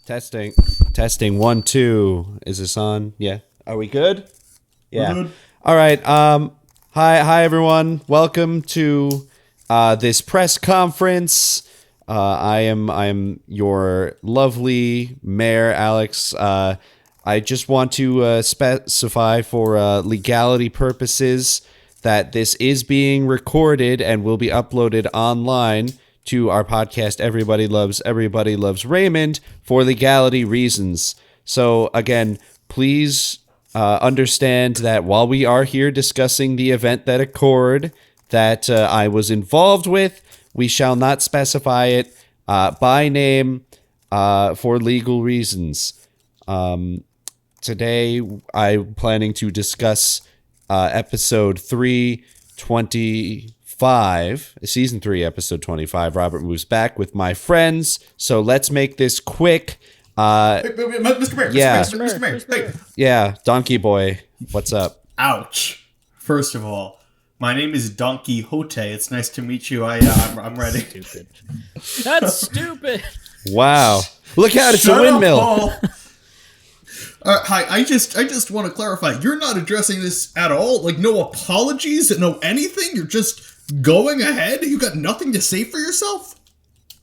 Testing. Testing. 1, 2. Is this on? Yeah. Are we good? Yeah. Good. All right. Hi, everyone. Welcome to this press conference. I am your lovely Mayor, Alex. I just want to specify for legality purposes that this is being recorded and will be uploaded online to our podcast, Everybody Loves Raymond, for legality reasons. So again, please understand that while we are here discussing the event that occurred that I was involved with, we shall not specify it by name for legal reasons. Today, I'm planning to discuss episode 325, season 3, episode 25. Robert Moves Back with my friends. So let's make this quick. Mr. Mayor, Yeah. Mr. Mayor, hey. Yeah, Donkey Boy, what's up? Ouch. First of all, my name is Don Quixote. It's nice to meet you. I'm ready. Stupid. That's stupid. Wow. Look out, it's Shut a windmill. Up, Paul. Hi, I just want to clarify. You're not addressing this at all? Like, no apologies, no anything? You're just going ahead? You got nothing to say for yourself?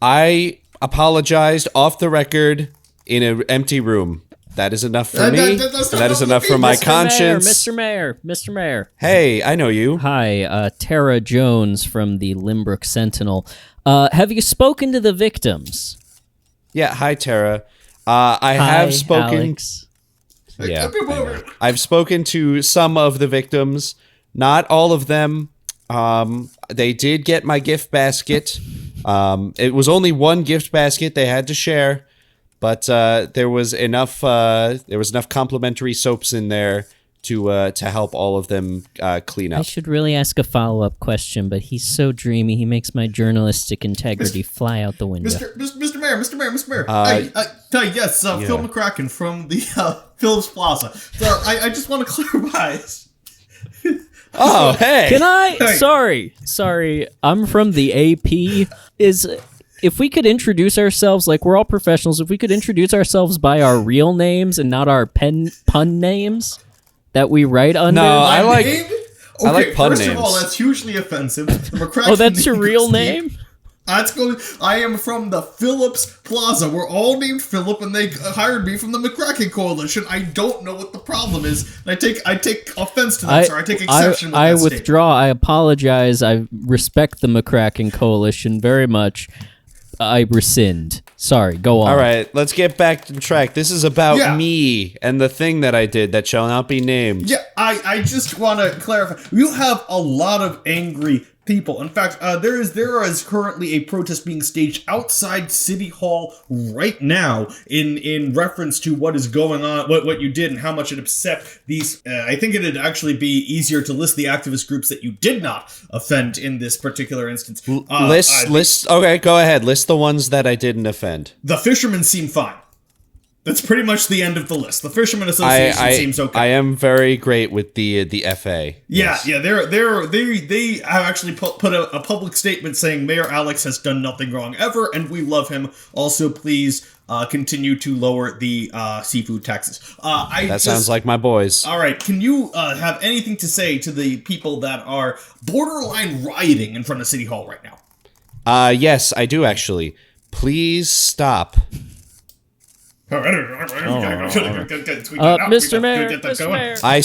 I apologized off the record in an empty room. That is enough for me. That is enough for my conscience. Mr. Mayor. Hey, I know you. Hi, Tara Jones from the Limbrook Sentinel. Have you spoken to the victims? Yeah, hi, Tara. I have spoken. Alex. Yeah, I've spoken to some of the victims, not all of them. They did get my gift basket. It was only one gift basket they had to share, but there was enough complimentary soaps in there to help all of them clean up. I should really ask a follow-up question, but he's so dreamy, he makes my journalistic integrity fly out the window. Mr. Mayor. Yes, Phil McCracken from the Phillips Plaza. So I just want to clarify. Oh, hey. Can I? Hey. Sorry. I'm from the AP. If we could introduce ourselves, like we're all professionals, if we could introduce ourselves by our real names and not our pun names that we write under. No, I like pun first names. of all, that's hugely offensive. Oh, that's your real name? I am from the Phillips Plaza. We're all named Philip, and they hired me from the McCracken Coalition. I don't know what the problem is. And I take offense to that, sir. I take exception with that I statement. withdraw. I apologize. I respect the McCracken Coalition very much. I rescind. Sorry, go on. All right, let's get back to track. This is about me and the thing that I did that shall not be named. Yeah, I just want to clarify. You have a lot of angry people. In fact, there is currently a protest being staged outside City Hall right now in reference to what is going on, what you did, and how much it upset these. I think it'd actually be easier to list the activist groups that you did not offend in this particular instance. List. Okay, go ahead. List the ones that I didn't offend. The fishermen seem fine. That's pretty much the end of the list. The Fishermen Association seems okay. I am very great with the FA. Yeah, yes. Yeah, they have actually put a public statement saying Mayor Alex has done nothing wrong ever, and we love him. Also, please continue to lower the seafood taxes. Sounds like my boys. All right, can you have anything to say to the people that are borderline rioting in front of City Hall right now? Yes, I do actually. Please stop. Mr. Mayor. I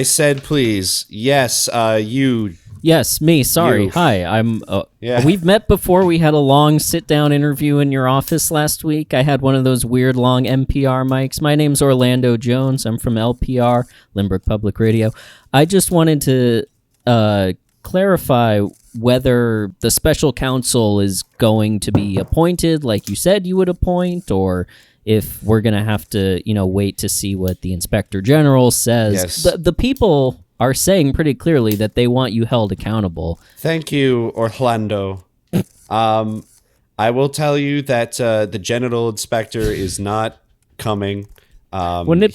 said please. Yes, you. Yes, me. Sorry. You. Hi. I'm. Yeah. We've met before. We had a long sit-down interview in your office last week. I had one of those weird long NPR mics. My name's Orlando Jones. I'm from LPR, Limbrook Public Radio. I just wanted to clarify whether the special counsel is going to be appointed, like you said you would appoint, or if we're going to have to, wait to see what the Inspector General says. Yes. The people are saying pretty clearly that they want you held accountable. Thank you, Orlando. I will tell you that the genital inspector is not coming. Wouldn't it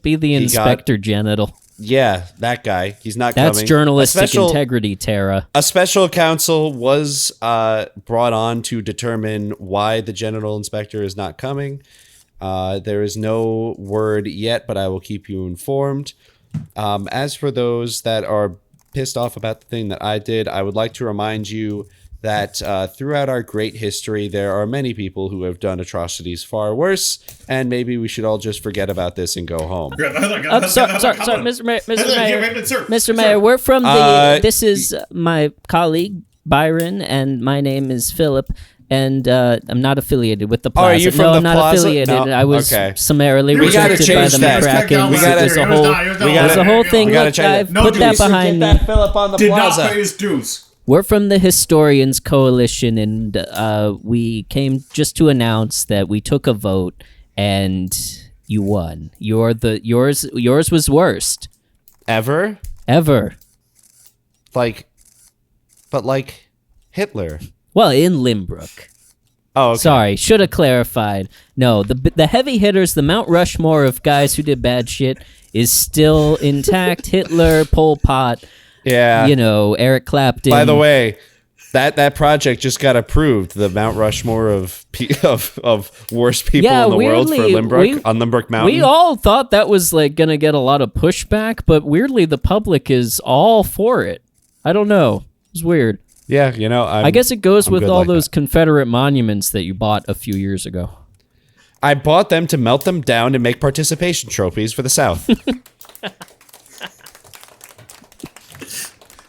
be the Inspector Genital? Yeah, that guy. He's not That's coming. journalistic integrity, Tara. A special counsel was brought on to determine why the general inspector is not coming. There is no word yet, but I will keep you informed. As for those that are pissed off about the thing that I did, I would like to remind you that throughout our great history, there are many people who have done atrocities far worse, and maybe we should all just forget about this and go home. Sorry, Mr. Mayor, we're from the. This is my colleague Byron, and my name is Philip. And I'm not affiliated with the Plaza. Oh, are you from no, the I'm not Plaza? affiliated. No? I was summarily We gotta rejected by change the that. McCracken. There's a whole thing. We gotta Look, change I've it. put that behind me. Philip on the Did Plaza. not pay his dues. We're from the Historians Coalition, and we came just to announce that we took a vote, and you won. Yours was worst Ever? Like Hitler. Well, in Limbrook. Oh, okay. Sorry, should have clarified. No, the heavy hitters, the Mount Rushmore of guys who did bad shit is still intact. Hitler, Pol Pot, Yeah. Eric Clapton. By the way, that project just got approved. The Mount Rushmore of worst people in the world for Limbrook on Limbrook Mountain. We all thought that was gonna get a lot of pushback, but weirdly the public is all for it. I don't know. It's weird. Yeah, I guess it goes I'm with good all like those that. Confederate monuments that you bought a few years ago. I bought them to melt them down and make participation trophies for the South.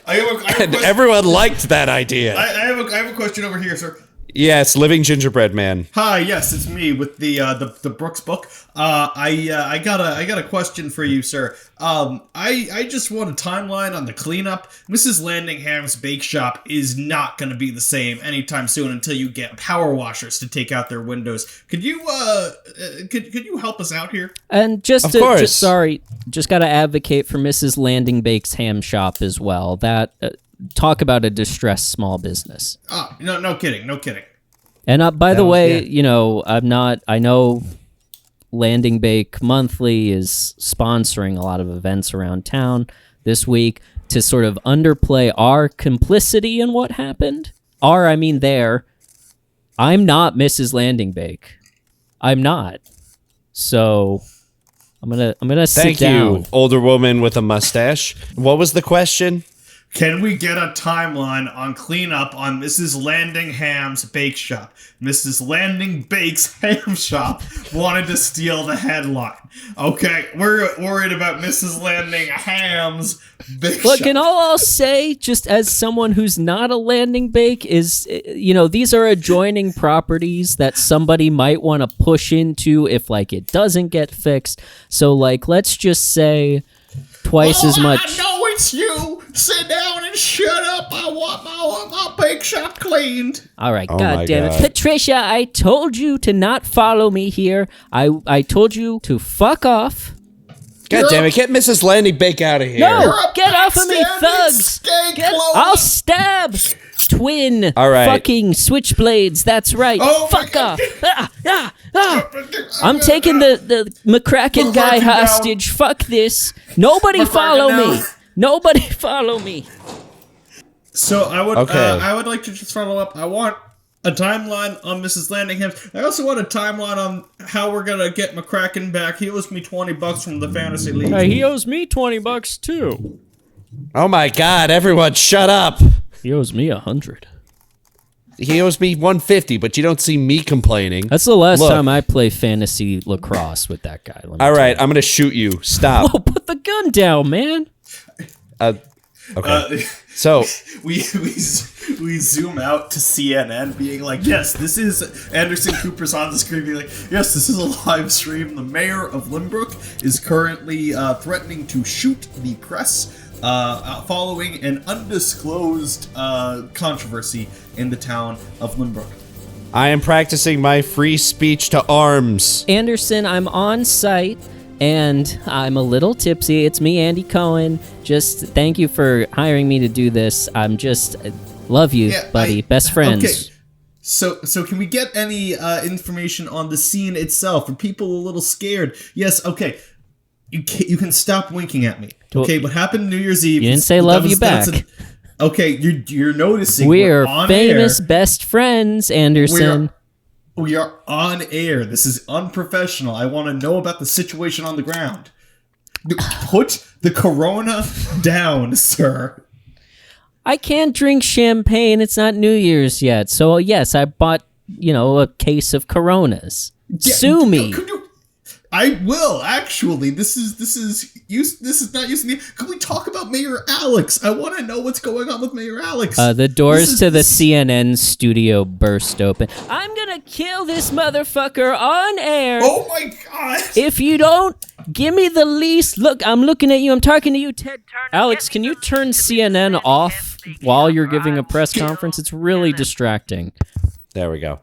And everyone liked that idea. I have a question over here, sir. Yes, living gingerbread man. Hi, yes, it's me with the Brooks book. I got a question for you, sir. I just want a timeline on the cleanup. Mrs. Landingham's bake shop is not going to be the same anytime soon until you get power washers to take out their windows. Could you could you help us out here? And Of course. just got to advocate for Mrs. Landing Bake's ham shop as well. That talk about a distressed small business. No kidding. And by the way, yeah. I know Landing Bake Monthly is sponsoring a lot of events around town this week to sort of underplay our complicity in what happened. I mean there. I'm not Mrs. Landing Bake. I'm not. So I'm gonna sit down. Thank you, older woman with a mustache. What was the question? Can we get a timeline on cleanup on Mrs. Landingham's bake shop? Mrs. Landing Bake's ham shop wanted to steal the headline. Okay, we're worried about Mrs. Landingham's bake Look, shop. and all I'll say, just as someone who's not a Landing Bake, is, these are adjoining properties that somebody might want to push into if, it doesn't get fixed. So, let's just say twice as much. I know it's you. Sit down and shut up. I want my bake shop cleaned. All right, Oh God my damn it. God. Patricia, I told you to not follow me here. I told you to fuck off. God damn it, get Mrs. Landing Bake out of here. No! You're a Get off of me, backstabbing thugs! skank I'll loader. stab! Twin All right. fucking switchblades, that's right. Oh my Fuck God. off. I'm taking the McCracken guy McCracken down. hostage. Fuck this. Nobody McCracken follow down. me. Nobody follow me. So I would Okay. I would like to just follow up. I want a timeline on Mrs. Landingham. I also want a timeline on how we're gonna get McCracken back. He owes me $20 from the Fantasy League. He owes me $20 too. Oh my God, everyone shut up. He owes me 100. He owes me $150, but you don't see me complaining. That's the last Look. time I play fantasy lacrosse with that guy. Let me All tell right, you. I'm going to shoot you. Stop. Whoa, put the gun down, man. Okay. So, We zoom out to CNN being like, yes, this is Anderson Cooper's on the screen being like, yes, this is a live stream. The mayor of Limbrook is currently threatening to shoot the press following an undisclosed controversy in the town of Limbrook. I am practicing my free speech to arms. Anderson, I'm on site and I'm a little tipsy. It's me, Andy Cohen. Just thank you for hiring me to do this. I love you, buddy. Best friends. Okay. So can we get any information on the scene itself? Are people a little scared? Yes. Okay. You can stop winking at me. Okay, what happened New Year's Eve? You didn't say love you back. Okay, you're noticing We're on famous air. best friends, Anderson. We are on air. This is unprofessional. I want to know about the situation on the ground. Put the Corona down, sir. I can't drink champagne. It's not New Year's yet. So, yes, I bought, a case of Coronas. Sue me. I will actually. This is not using the. Can we talk about Mayor Alex? I want to know what's going on with Mayor Alex. The doors to the CNN studio burst open. I'm gonna kill this motherfucker on air. Oh my god! If you don't give me the least look, I'm looking at you. I'm talking to you, Ted Turner. Alex, can you turn CNN off while you're giving a press conference? It's really distracting. There we go.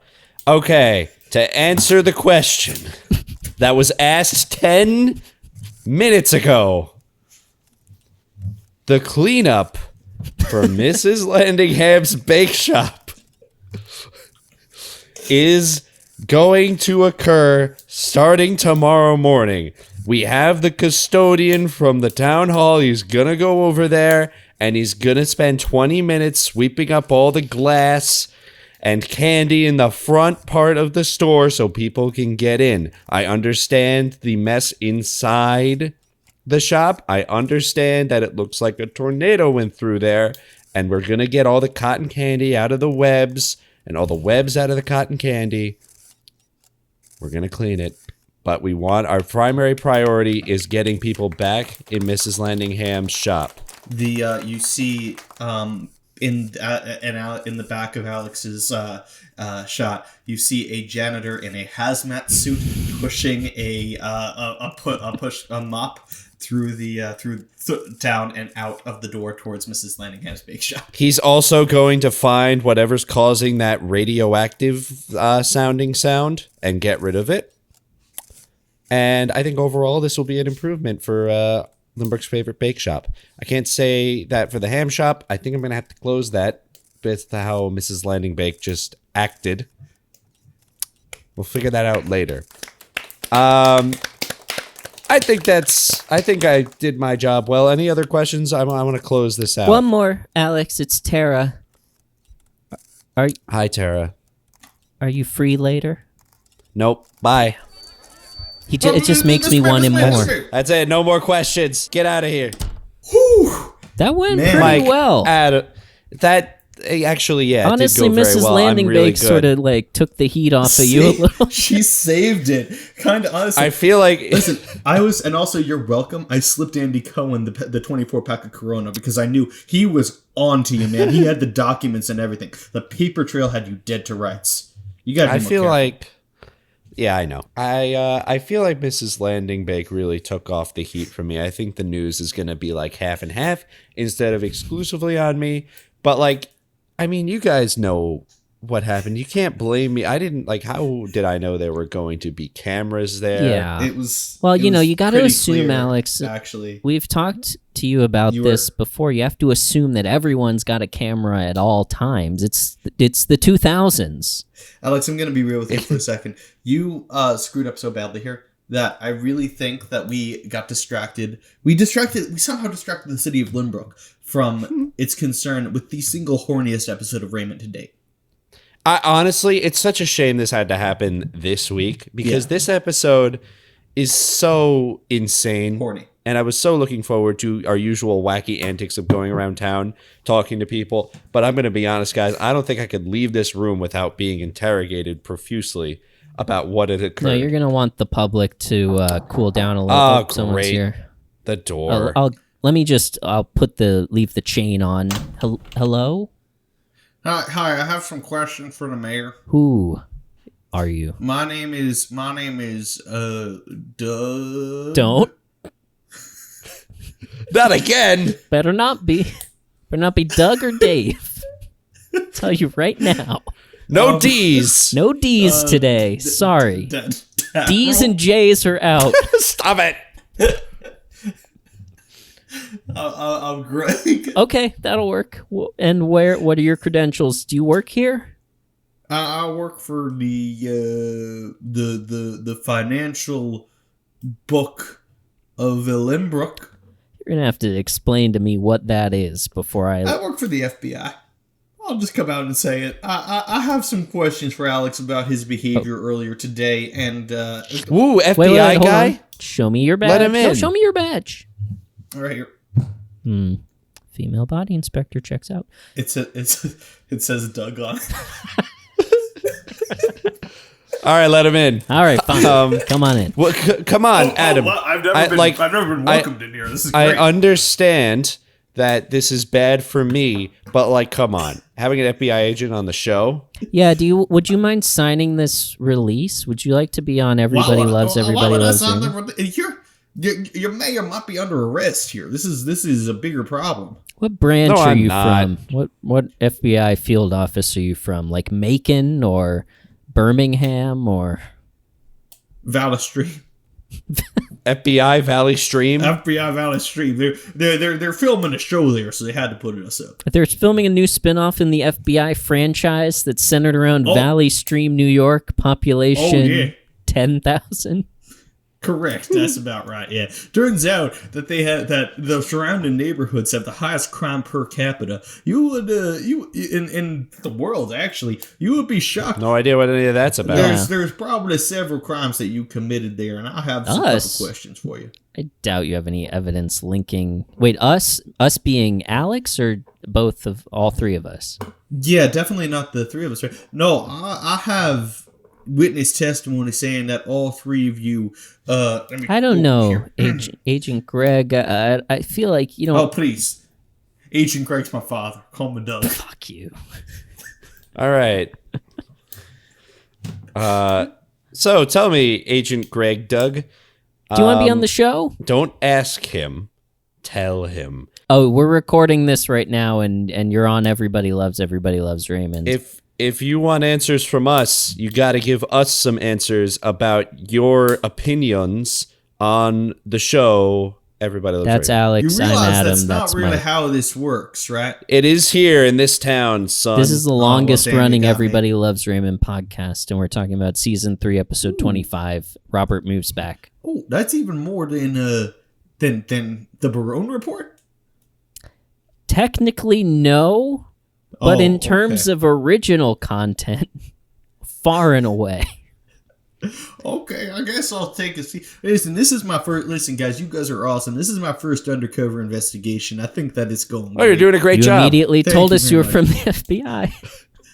Okay, to answer the question that was asked 10 minutes ago, the cleanup for Mrs. Landingham's Bake Shop is going to occur starting tomorrow morning. We have the custodian from the town hall. He's going to go over there, and he's going to spend 20 minutes sweeping up all the glass and candy in the front part of the store so people can get in. I understand the mess inside the shop. I understand that it looks like a tornado went through there, and we're going to get all the cotton candy out of the webs and all the webs out of the cotton candy. We're going to clean it. But our primary priority is getting people back in Mrs. Landingham's shop. You see in the back of Alex's shot, you see a janitor in a hazmat suit pushing a mop through town and out of the door towards Mrs. Landingham's bake shop. He's also going to find whatever's causing that radioactive sounding sound and get rid of it. And I think overall this will be an improvement for Lindbergh's favorite bake shop. I can't say that for the ham shop. I think I'm going to have to close that with how Mrs. Landing Bake just acted. We'll figure that out later. I think I did my job well. Any other questions? I want to close this out. One more, Alex. It's Tara. Hi, Tara. Are you free later? Nope. Bye. It just makes me want him more. That's it. No more questions. Get out of here. Whew. That went pretty Mike, well. Actually, yeah. Honestly, it did go very Mrs. well. Landing really Bake sort of took the heat off of you a little. She saved it. Kind of honestly. I feel like listen, and also you're welcome. I slipped Andy Cohen the 24 pack of Corona because I knew he was on to you, man. He had the documents and everything. The paper trail had you dead to rights. You got. I feel like. Yeah, I know. I feel like Mrs. Landing Bake really took off the heat from me. I think the news is going to be like half and half instead of exclusively on me. But you guys know what happened. You can't blame me. How did I know there were going to be cameras there? Yeah. It was. Well, you got to assume, Alex. Actually, we've talked to you about this before. You have to assume that everyone's got a camera at all times. It's the 2000s. Alex, I'm going to be real with you for a second. You screwed up so badly here that I really think that we got distracted. We somehow distracted the city of Lynbrook from its concern with the single horniest episode of Raymond to date. Honestly, it's such a shame this had to happen this week because this episode is so insane. Horny. And I was so looking forward to our usual wacky antics of going around town, talking to people. But I'm going to be honest, guys, I don't think I could leave this room without being interrogated profusely about what had occurred. No, you're going to want the public to cool down a little. Oh, someone's great. here. The door. I'll leave the chain on. Hello? Hi, I have some questions for the mayor. Who are you? My name is Doug. Don't. Not again. Better not be Doug or Dave. I'll tell you right now. No D's. No D's today. Sorry. D's and J's are out. Stop it. I'm Greg. Okay, that'll work. And what are your credentials? Do you work here? I work for the financial book of Lynbrook. You're going to have to explain to me what that is before I work for the FBI. I'll just come out and say it. I have some questions for Alex about his behavior earlier today, and Woo, FBI wait, hold guy. on. Show me your badge. Let him in. No, show me your badge. right here. Female body inspector checks out. It says Doug on it. All right, let him in. All right, fine. Come on in. Well, come on, Adam. well, I've never been welcomed in here. This is I great. understand that this is bad for me, but like, come on, having an FBI agent on the show. Yeah, would you mind signing this release? Would you like to be on Everybody Loves Raymond? Your mayor might be under arrest here. This is a bigger problem. What branch No, are I'm you not. from? What FBI field office are you from? Like Macon or Birmingham or Valley Stream. FBI Valley Stream. FBI Valley Stream. They're filming a show there, so they had to put us up. They're filming a new spin-off in the FBI franchise that's centered around Valley Stream, New York, population 10,000. Correct. That's about right. Yeah. Turns out that that the surrounding neighborhoods have the highest crime per capita. You would in the world actually. You would be shocked. No idea what any of that's about. There's probably several crimes that you committed there, and I have some couple questions for you. I doubt you have any evidence linking. Wait, us being Alex or both of all three of us? Yeah, definitely not the three of us. Right? No, I have witness testimony saying that all three of you. I don't know, Agent Greg. I feel like Oh, please, Agent Greg's my father. Call me Doug. Fuck you. All right. So tell me, Agent Greg Doug. Do you want to be on the show? Don't ask him. Tell him. Oh, we're recording this right now, and you're on Everybody Loves Raymond. If you want answers from us, you got to give us some answers about your opinions on the show. Everybody Loves That's Raymond. Alex. You I'm realize Adam. that's not really Mike. how this works, right? It is here in this town, son. This is the longest well, damn, running you got Everybody Loves Raymond podcast, and we're talking about season 3, episode 25. Robert moves back. Oh, that's even more than the Barone report. Technically, no. But in terms of original content, far and away. Okay, I guess I'll take a seat. Listen, this is my first. Listen, guys, you guys are awesome. This is my first undercover investigation. I think that it's going. Oh, you're doing a great You job. immediately Thank told you us very you were much. from the FBI.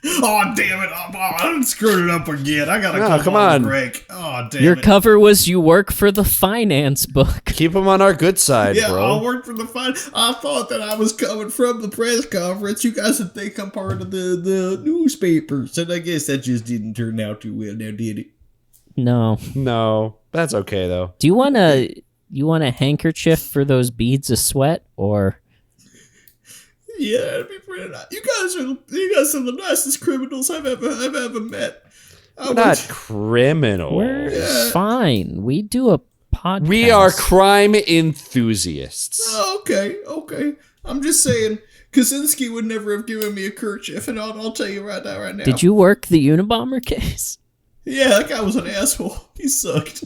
Oh, damn it! I screwed it up again. I gotta come on. Greg. Oh, damn Your it! cover was you work for the finance book. Keep him on our good side, Yeah, bro. I worked for the fine. I thought that I was coming from the press conference. You guys would think I'm part of the newspapers, and I guess that just didn't turn out too well. Now, did it? No. No, that's okay though. Do you want a handkerchief for those beads of sweat, or Yeah, that'd be pretty nice. You guys are the nicest criminals I've ever met. We're not criminals. we're fine? We do a podcast. We are crime enthusiasts. Oh, okay. I'm just saying, Kaczynski would never have given me a kerchief, and I'll tell you right now. Did you work the Unabomber case? Yeah, that guy was an asshole. He sucked.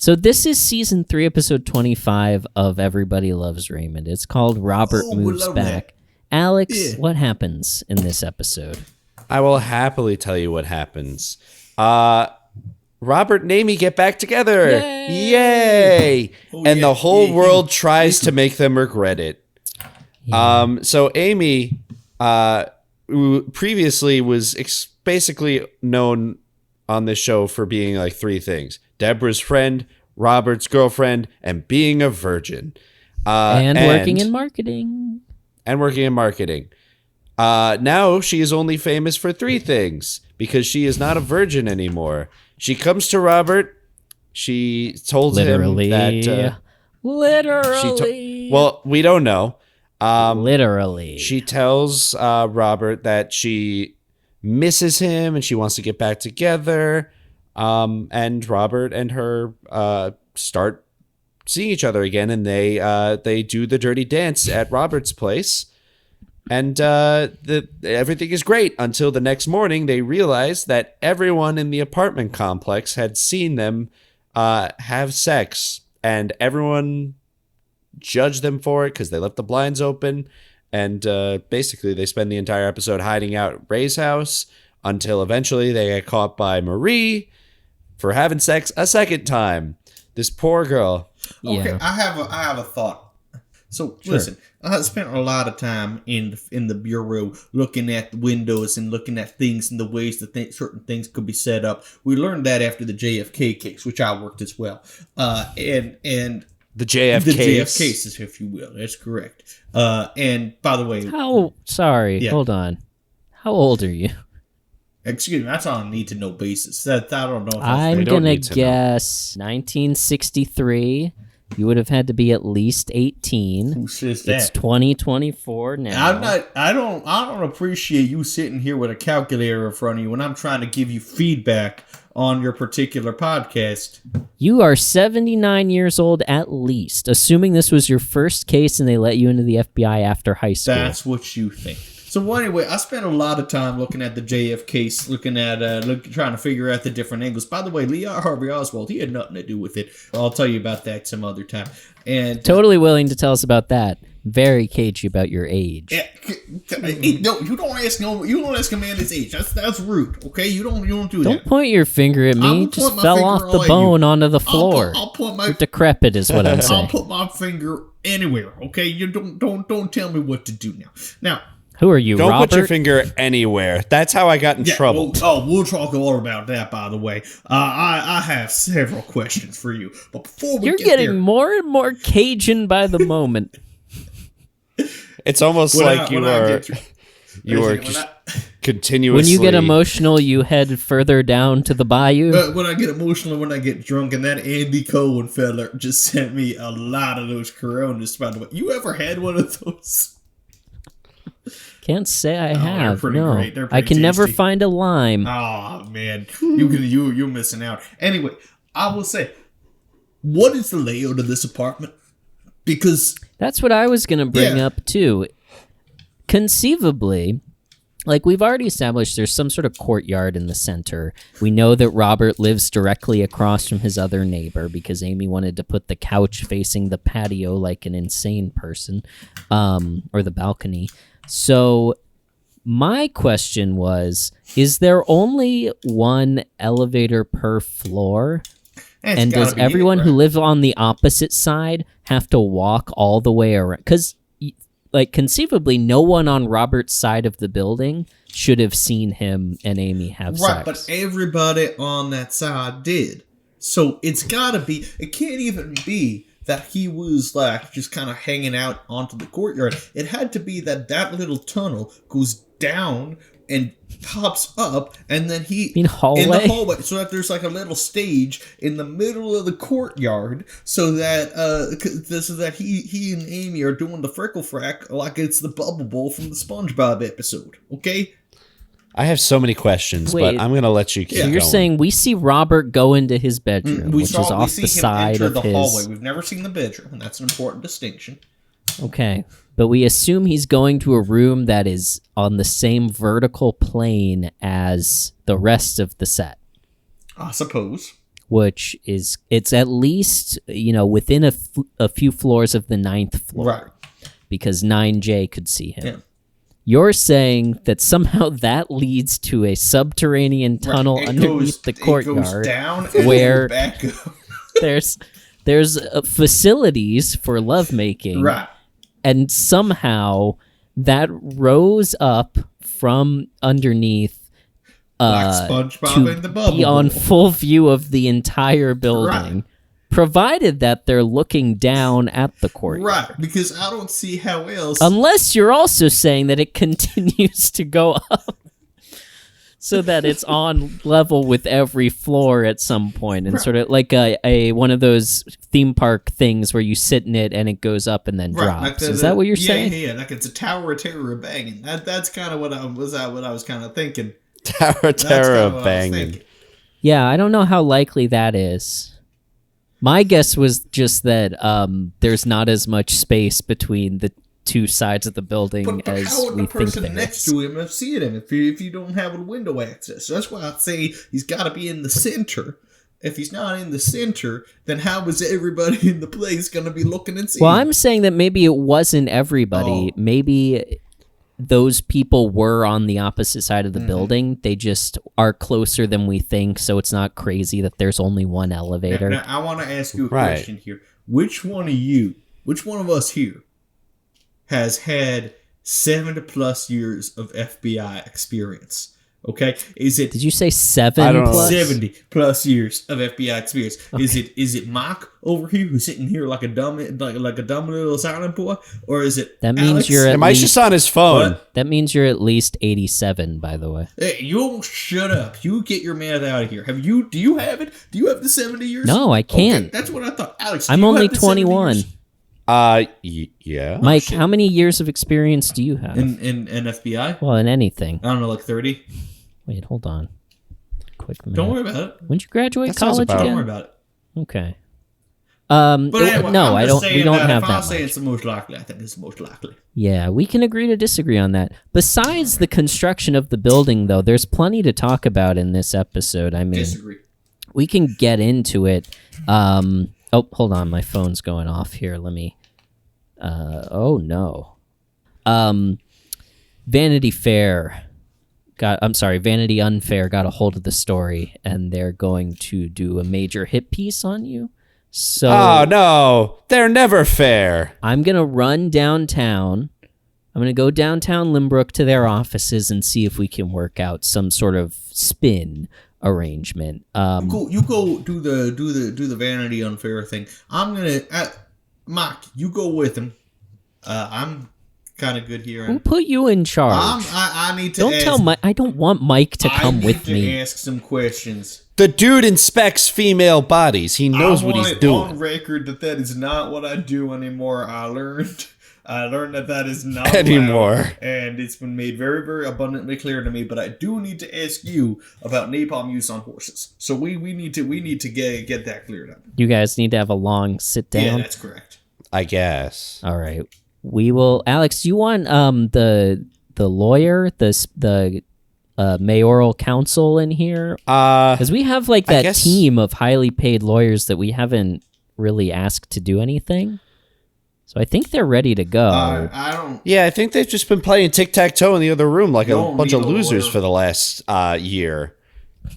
So this is season 3, episode 25 of Everybody Loves Raymond. It's called Robert Oh, we Moves love Back. that. Alex, Yeah. what happens in this episode? I will happily tell you what happens. Robert and Amy get back together. Yay! Oh, and yeah. the whole Yeah, world tries to make them regret it. So Amy who previously was basically known on this show for being like 3 things: Deborah's friend, Robert's girlfriend, and being a virgin. And working in marketing. And working in marketing. Now she is only famous for 3 things because she is not a virgin anymore. She comes to Robert. She told Literally. him that. Literally. Well, we don't know. Literally. She tells Robert that she misses him and she wants to get back together. And Robert and her start seeing each other again, and they do the dirty dance at Robert's place. And everything is great until the next morning they realize that everyone in the apartment complex had seen them have sex, and everyone judge them for it because they left the blinds open. And basically, they spend the entire episode hiding out at Ray's house until eventually they get caught by Marie for having sex a second time. This poor girl. Okay, Yeah. I have a thought. So listen, I spent a lot of time in the bureau looking at the windows and looking at things and the ways that certain things could be set up. We learned that after the JFK case, which I worked as well. And The JF the case. JF cases, if you will. That's correct. And by the way, Hold on. How old are you? excuse me, that's on a need to know basis. That I don't know. If I'm don't gonna need to know. guess 1963. You would have had to be at least 18. Who says It's that? 2024 now. I don't appreciate you sitting here with a calculator in front of you when I'm trying to give you feedback on your particular podcast. You are 79 years old at least, assuming this was your first case and they let you into the FBI after high school. That's what you think. So anyway, I spent a lot of time looking at the JF case, looking at trying to figure out the different angles. By the way, Lee Harvey Oswald, he had nothing to do with it. I'll tell you about that some other time. And Totally willing to tell us about that. Very cagey about your age. no, you don't ask a man his age. That's rude. Okay, you don't do Don't that. point your finger at I me. will Just point my fell finger off all the at you. bone onto the floor. I'll put my You're decrepit is what I'm I'll saying. put my finger anywhere. Okay, you don't tell me what to do now. Now. Who are you, Don't Robert? put your finger anywhere. That's how I got in trouble. We'll talk all about that, by the way. I have several questions for you. But before we You're get getting there, more and more Cajun by the moment. It's almost like you are continuously. When you get emotional, you head further down to the bayou. when I get emotional, when I get drunk, and that Andy Cohen fella just sent me a lot of those Coronas, by the way. You ever had one of those? Can't say I they're have. pretty No, great. They're I pretty can never tasty. find a lime. Oh man, you're missing out. Anyway, I will say, what is the layout of this apartment? Because That's what I was going to bring up too. Conceivably, like we've already established, there's some sort of courtyard in the center. We know that Robert lives directly across from his other neighbor because Amy wanted to put the couch facing the patio like an insane person, or the balcony. So my question was, is there only one elevator per floor? And does everyone who lives on the opposite side have to walk all the way around? Because, like, conceivably, no one on Robert's side of the building should have seen him and Amy have right, sex. but everybody on that side did. So it's gotta be. It can't even be that he was like just kind of hanging out onto the courtyard. It had to be that little tunnel goes down and pops up, and then hallway? in the hallway, so that there's like a little stage in the middle of the courtyard, so that he and Amy are doing the frickle frack like it's the Bubble Bowl from the SpongeBob episode. Okay. I have so many questions, Wait. but I'm going to let you keep So going. you're saying we see Robert go into his bedroom, which is off the side of his... hallway. We've never seen the bedroom, and that's an important distinction. Okay. But we assume he's going to a room that is on the same vertical plane as the rest of the set, I suppose. which is, it's at least, within a few floors of the 9th floor. Right. Because 9J could see him. Yeah. You're saying that somehow that leads to a subterranean tunnel It underneath the It goes courtyard down and where back up. there's facilities for lovemaking. Right. And somehow that rose up from underneath Like SpongeBob to and the Bubble be on Bowl. full view of the entire building, Right. provided that they're looking down at the courtyard. Right, because I don't see how else. Unless you're also saying that it continues to go up so that it's on level with every floor at some point, and sort of like a one of those theme park things where you sit in it and it goes up and then drops. Like Is that what you're saying? Yeah, like it's a Tower of Terror banging. That's kind of what I was kind of thinking. Tower That's Terror kinda what I was banging. thinking. Yeah, I don't know how likely that is. My guess was just that there's not as much space between the two sides of the building But as how would we the think person there next is. to him have seen him if you don't have a window access? So that's why I'd say he's got to be in the center if he's not in the center, then how is everybody in the place going to be looking and seeing? Well, I'm saying that maybe it wasn't everybody. Oh. Maybe those people were on the opposite side of the building. They just are closer than we think, so it's not crazy that there's only one elevator. Now, I want to ask you a question here. Which one of us here has had 70+ years of FBI experience? Okay, Did you say 7 I don't know. plus? 70+ years of FBI experience? Okay. Is it Mark over here who's sitting here like a dumb little silent boy, or is it That means Alex? you're at Mike's least, just on his phone. What? that means you're at least 87, by the way. Hey, you shut up! You get your math out of here. Do you have it? Do you have the 70 years? No, I can't. Okay, that's what I thought, Alex. do I'm you only have the 70 21. years? Yeah. Mike, shit. how many years of experience do you have? In FBI? Well, in anything. I don't know, like 30. Wait, hold on. Quick minute. Don't worry about it. When'd you graduate That sounds college about- Don't worry again? about it. Okay. But anyway, no, I'm I just don't. saying We don't that have if that I say much. it's the most likely, I think it's the most likely. Yeah, we can agree to disagree on that. Besides the construction of the building, though, there's plenty to talk about in this episode. I mean, Disagree. we can get into it. Oh, hold on, my phone's going off here. Let me. Oh no. Vanity Fair Vanity Unfair got a hold of the story, and they're going to do a major hit piece on you. So Oh no, they're never fair. I'm going to run downtown. I'm going to go downtown Limbrook to their offices and see if we can work out some sort of spin arrangement. You go do the Vanity Unfair thing. I'm gonna Mark. You go with him. I'm kind of good here. Who put you in charge? I need to. Don't ask, tell Mike. I don't want Mike to come with I need me. to ask some questions. The dude inspects female bodies. He knows what he's On doing. record that is not what I do anymore. I learned that is not Anymore. allowed, and it's been made very, very abundantly clear to me. But I do need to ask you about napalm use on horses. So we need to get that cleared up. You guys need to have a long sit Yeah, down. that's correct. I guess. All right. We will. Alex, do you want the lawyer, the mayoral council in here? Because we have like I that guess- team of highly paid lawyers that we haven't really asked to do anything. So I think they're ready to go. I don't. Yeah, I think they've just been playing tic-tac-toe in the other room like a Don't bunch need of a losers lawyer. for the last year.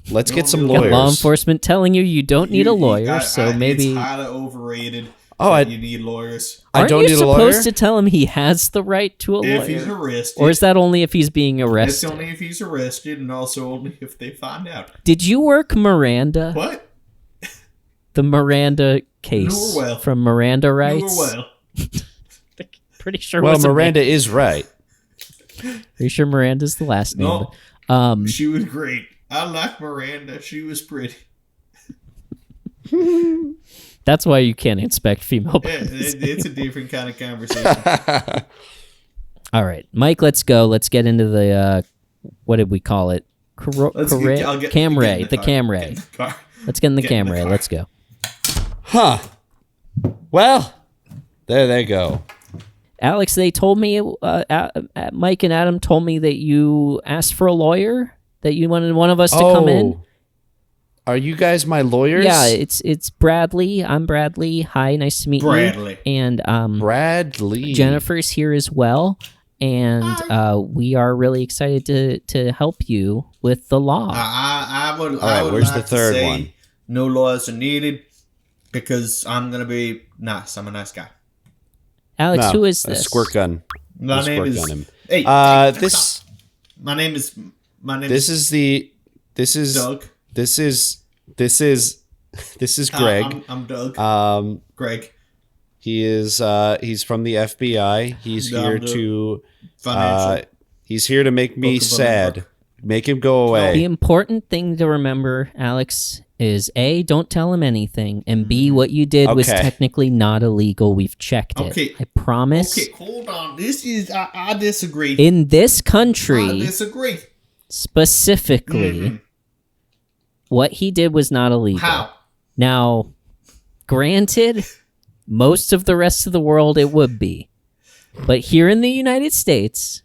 Let's get Don't some need a Got lawyers. law enforcement telling you don't need a lawyer, so maybe. it's highly overrated. Oh, that I- you need lawyers. I Aren't don't you need a supposed lawyer. to tell him he has the right to a lawyer? If he's arrested, Or is that only if he's being it's arrested? only if he's arrested, and also only if they find out. Did you work Miranda? What? The Miranda case You were well. from Miranda You Rights? were well. Pretty sure. Well, wasn't Miranda is right. Pretty sure Miranda's the last name. No. but, She was great. I like Miranda. She was pretty. that's why you can't inspect female Yeah, bodies. it's a different kind of conversation. All right, Mike, let's go. Let's get into the what did we call it? Camray. The Camray. Let's get in the Get in the Camray. car. Let's go. Huh. Well, there they go. Alex, they told me, Mike and Adam told me that you asked for a lawyer, that you wanted one of us to come in. Are you guys my lawyers? Yeah, it's Bradley. I'm Bradley. Hi, nice to meet Bradley. you. And Bradley. Jennifer's here as well. And we are really excited to help you with the law. I would. All right, I would where's like the third to say one? No laws are needed because I'm gonna be nice. I'm a nice guy. Alex, No, who is a this? squirt gun. My A name squirt is. gun him. Hey, This stop. My name is. this is Doug. this is Greg. I'm Doug. Greg. He is he's from the FBI. He's Yeah, here I'm the to Financial. he's here to make me Book of sad. America. Make him go The away. important thing to remember, Alex, is A, don't tell him anything, and B, what you did was Okay. technically not illegal. We've checked it. Okay. I promise. Okay, hold on. This is. I disagree. In this I country, disagree. specifically, Mhm. what he did was not illegal. How? Now, granted, most of the rest of the world it would be. But here in the United States,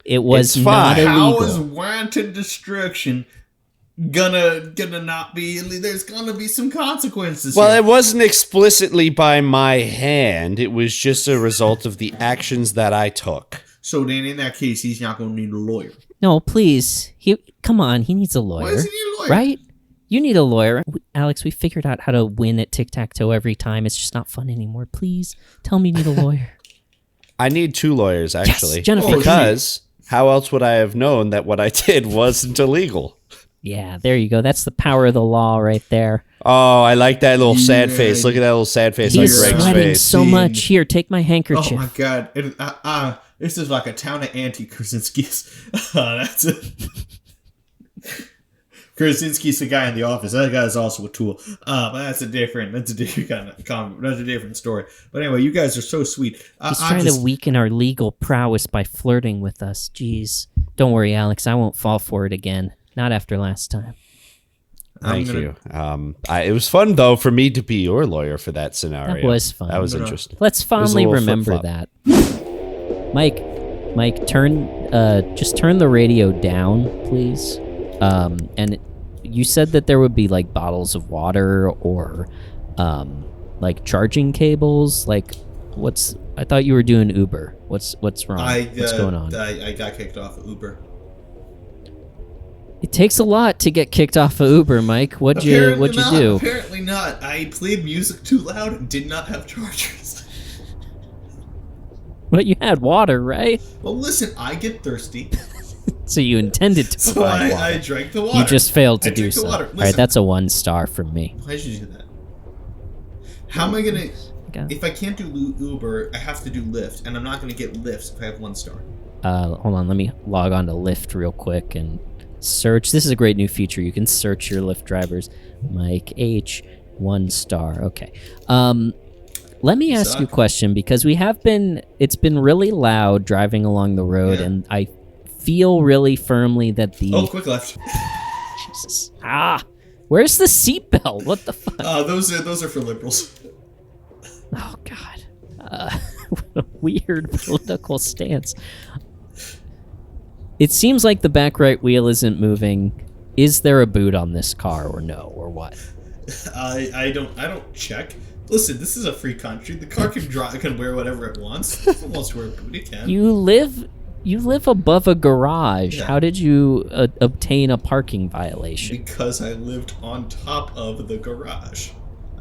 it was It's not fine. How illegal. is wanton destruction gonna not be. There's gonna be some consequences. Well, here. it wasn't explicitly by my hand. It was just a result of the actions that I took. So then, in that case, he's not gonna need a lawyer. No, please. Come on. He needs a lawyer. Why does he need a lawyer? Right? You need a lawyer. Alex, we figured out how to win at tic-tac-toe every time. It's just not fun anymore. Please tell me you need a lawyer. I need 2 lawyers, actually. Yes, Jennifer. Because how else would I have known that what I did wasn't illegal? Yeah, there you go. That's the power of the law right there. Oh, I like that little sad face. Look at that little sad face on He's Greg's sweating face. so much. Here, take my handkerchief. Oh my god! This is like a town of anti-Krasinski's. That's it. Krasinski's the guy in the office. That guy is also a tool. But that's a different kind of comment. That's a different story. But anyway, you guys are so sweet. He's trying to weaken our legal prowess by flirting with us. Jeez. Don't worry, Alex. I won't fall for it again. Not after last time. Thank you. It was fun, though, for me to be your lawyer for that scenario. That was fun. That was interesting. Let's fondly little remember flip-flop. that. Mike, just turn the radio down, please. And you said that there would be like bottles of water or like charging cables. Like, I thought you were doing Uber. What's wrong? What's going on? I got kicked off of Uber. It takes a lot to get kicked off of Uber, Mike. What'd you do? Apparently not. I played music too loud and did not have chargers. But you had water, right? Well, listen, I get thirsty. So you intended to So provide water. I drank the water. You just failed to I do drank the so. water. All right, Listen. that's a 1 star from me. Why did you do that? How am I gonna... Okay. If I can't do Uber, I have to do Lyft, and I'm not gonna get Lyft if I have 1 star. Hold on, let me log on to Lyft real quick and search. This is a great new feature. You can search your Lyft drivers. Mike H, 1 star. Okay. Let me ask you a question, because it's been really loud driving along the road, Yeah. and I feel really firmly that the... Oh, quick left. Jesus. Where's the seatbelt? What the fuck? Those are for liberals. Oh, God. What a weird political stance. It seems like the back right wheel isn't moving. Is there a boot on this car or no, or what? I don't check. Listen, this is a free country. The car can wear whatever it wants. If it wants to wear a boot, it can. You live above a garage. Yeah. How did you obtain a parking violation? Because I lived on top of the garage.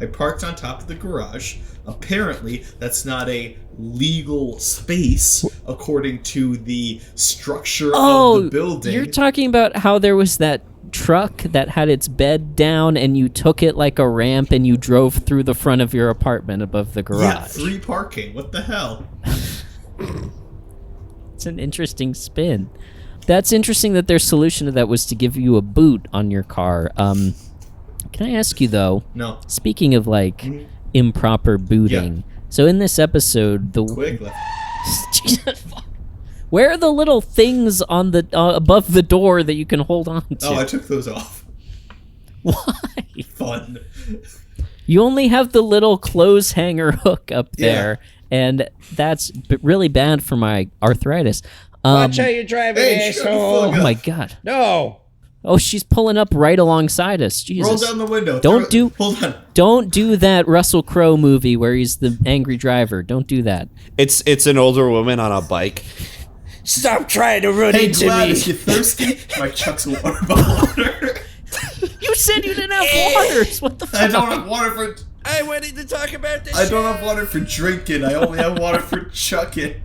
I parked on top of the garage. Apparently, that's not a legal space according to the structure of the building. You're talking about how there was that truck that had its bed down and you took it like a ramp and you drove through the front of your apartment above the garage. Yeah, free parking. What the hell? It's an interesting spin. That's interesting that their solution to that was to give you a boot on your car. Can I ask you, though? No. Speaking of, like, improper booting. Yeah. So in this episode, Quick left. Jesus, fuck. Where are the little things on the above the door that you can hold on to? Oh, I took those off. Why? Fun. You only have the little clothes hanger hook up there, and that's really bad for my arthritis. Watch how you're driving, Hey, shut the asshole. fuck Oh up. my God. No. Oh, she's pulling up right alongside us. Jesus. Roll down the window. Hold on. Don't do that Russell Crowe movie where he's the angry driver. Don't do that. It's an older woman on a bike. Stop trying to run Hey, into Gladys, me. you thirsty? My chuck's a water bottle. You said you didn't have waters. What the fuck? I don't have water for... I wanted to talk about this. I don't have water for drinking. I only have water for chucking.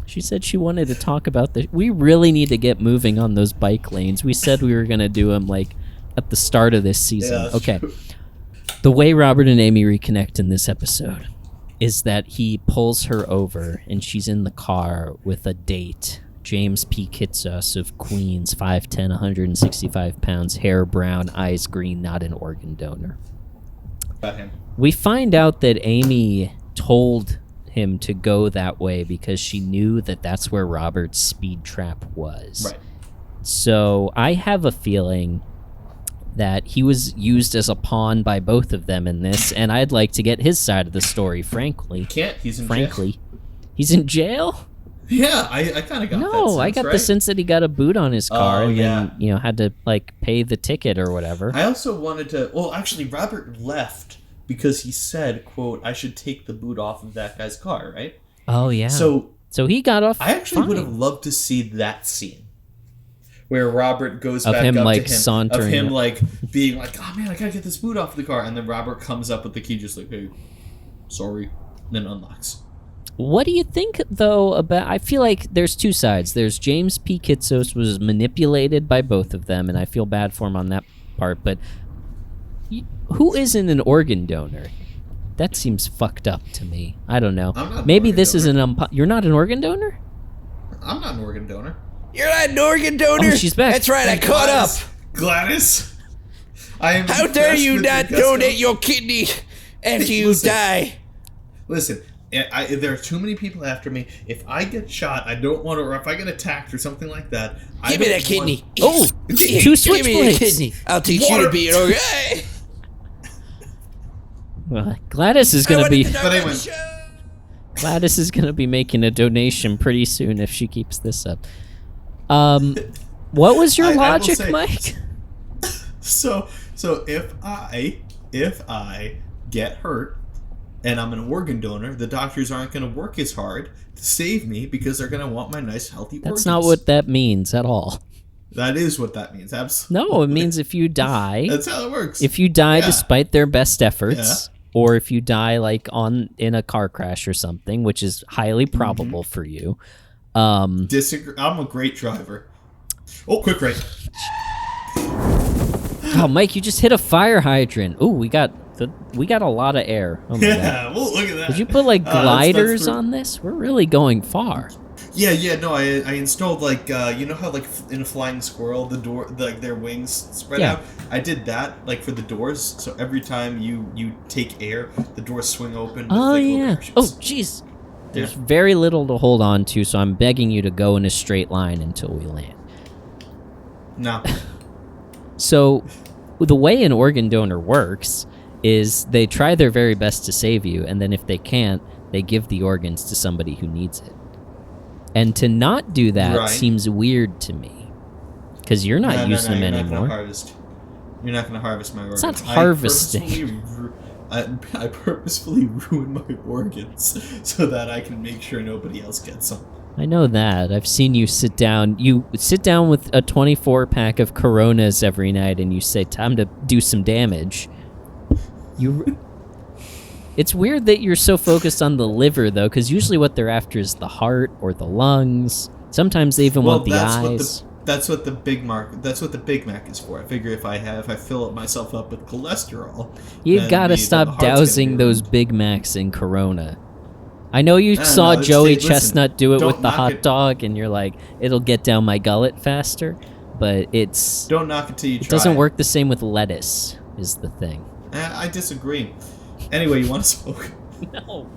She said she wanted to talk about this. We really need to get moving on those bike lanes. We said we were going to do them like at the start of this season. Yeah, that's okay. true. The way Robert and Amy reconnect in this episode is that he pulls her over and she's in the car with a date. James P. Kitsos of Queens, 5'10", 165 pounds, hair brown, eyes green, not an organ donor. Got him. We find out that Amy told him to go that way because she knew that that's where Robert's speed trap was. Right. So I have a feeling that he was used as a pawn by both of them in this, and I'd like to get his side of the story, frankly. Can't. He's in jail. Frankly. He's in jail? Yeah, I kind of got that No, sense, I got right? the sense that he got a boot on his car and yeah. then, had to, pay the ticket or whatever. I also wanted to... Well, actually, Robert left because he said, quote, I should take the boot off of that guy's car, right? Oh, yeah. So he got off I actually fine. would have loved to see that scene. Where Robert goes Of back him, up like, to him, sauntering of him up. like being like, "Oh man, I gotta get this boot off the car," and then Robert comes up with the key, just like, "Hey, sorry," and then unlocks. What do you think, though, about... I feel like there's two sides. There's James P. Kitsos was manipulated by both of them, and I feel bad for him on that part, but who isn't an organ donor? That seems fucked up to me. I don't know. I'm not an Maybe organ this is donor. an... You're not an organ donor? I'm not an organ donor. You're not an organ donor? Oh, she's back. That's right, I caught up. Gladys. I am. How dare impressed you with not your donate gusto. your kidney after you Listen. die? Listen, there are too many people after me. If I get shot, I don't want to. Or if I get attacked or something like that, I Give me don't that kidney. Oh, Give two me the switchblades. kidney. I'll teach you to be an organ. Hey, Well, Gladys is I gonna wanted be... to know But about anyway. the show. Gladys is gonna be making a donation pretty soon if she keeps this up. What was your I will logic, say- Mike? So if I get hurt and I'm an organ donor, the doctors aren't going to work as hard to save me because they're going to want my nice healthy organs. That's not what that means at all. That is what that means. Absolutely. No, it means if you die, That's how it works. if you die Yeah. despite their best efforts, or if you die in a car crash or something, which is highly probable for you. Disagree. I'm a great driver. Oh, quick rate. Oh, Mike, you just hit a fire hydrant. Ooh, we got a lot of air. Oh my god. Yeah, well, look at that. Did you put like That's gliders pretty- on this? We're really going far. Yeah, no, I installed like you know how like in a flying squirrel their wings spread Yeah. out. I did that like for the doors, so every time you take air, the doors swing open. With, Oh like, little yeah. parachutes. Oh jeez. There's very little to hold on to, so I'm begging you to go in a straight line until we land. No. So, the way an organ donor works is they try their very best to save you, and then if they can't, they give the organs to somebody who needs it. And to not do that Right. seems weird to me, because you're not using them you're anymore. You're not gonna harvest my organs. not harvesting. I purposefully ruin my organs so that I can make sure nobody else gets them. I know that. I've seen you sit down. You sit down with a 24-pack of Coronas every night, and you say, "Time to do some damage." It's weird that you're so focused on the liver, though, because usually what they're after is the heart or the lungs. Sometimes they even want the eyes. That's what the Big Mac is for. I figure if I fill myself up with cholesterol, You've then got to the stop heart's gonna dousing be those ruined. Big Macs in Corona. I know you saw no, Joey listen, Chestnut do it don't with the knock hot it. dog, and you're like, it'll get down my gullet faster. But Don't knock it till you try. it doesn't work the same with lettuce, is the thing. I disagree. Anyway, you want to smoke? No.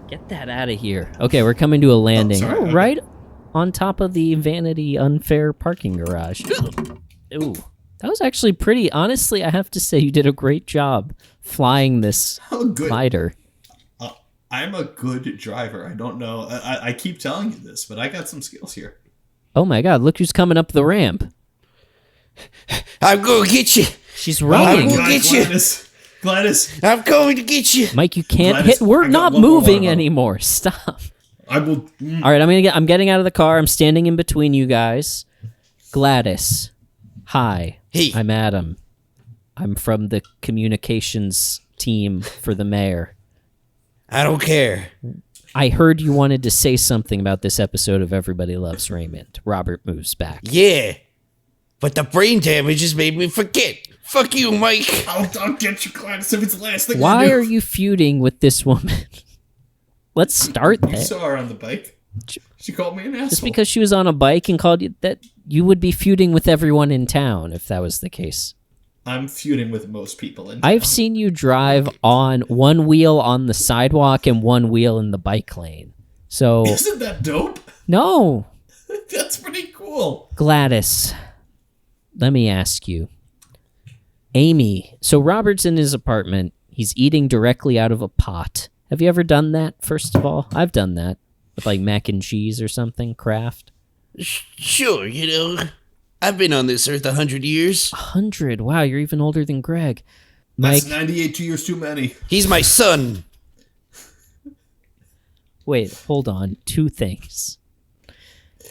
Get that out of here. Okay, we're coming to a landing. sorry, okay. Right on top of the Vanity Unfair parking garage. Ooh. That was actually pretty. Honestly, I have to say you did a great job flying this Oh, good. glider. I'm a good driver. I don't know. I keep telling you this, but I got some skills here. Oh my god, look who's coming up the ramp. I'm going to get you. She's I'm running. gonna get you. Gladys. I'm going to get you. Mike, you can't Gladys, hit. We're I got not one more moving water bottle. anymore. Stop. I will. All right, I'm getting out of the car. I'm standing in between you guys. Gladys. Hi. Hey. I'm Adam. I'm from the communications team for the mayor. I don't care. I heard you wanted to say something about this episode of Everybody Loves Raymond. Robert moves back. Yeah. But the brain damage has made me forget. Fuck you, Mike. I'll get you, Gladys, if it's the last thing Why I do. are you feuding with this woman? Let's start You there. saw her on the bike. She called me an asshole. Just because she was on a bike and called you that, you would be feuding with everyone in town if that was the case. I'm feuding with most people in I've town. seen you drive on one wheel on the sidewalk and one wheel in the bike lane. So, Isn't that dope? no, That's pretty cool. Gladys, let me ask you. Amy, so Robert's in his apartment. He's eating directly out of a pot. Have you ever done that, first of all? I've done that with like mac and cheese or something, Kraft. Sure, I've been on this earth 100 years. 100? Wow, you're even older than Greg. Mike, That's 98 years too many. He's my son. wait, hold on. Two things.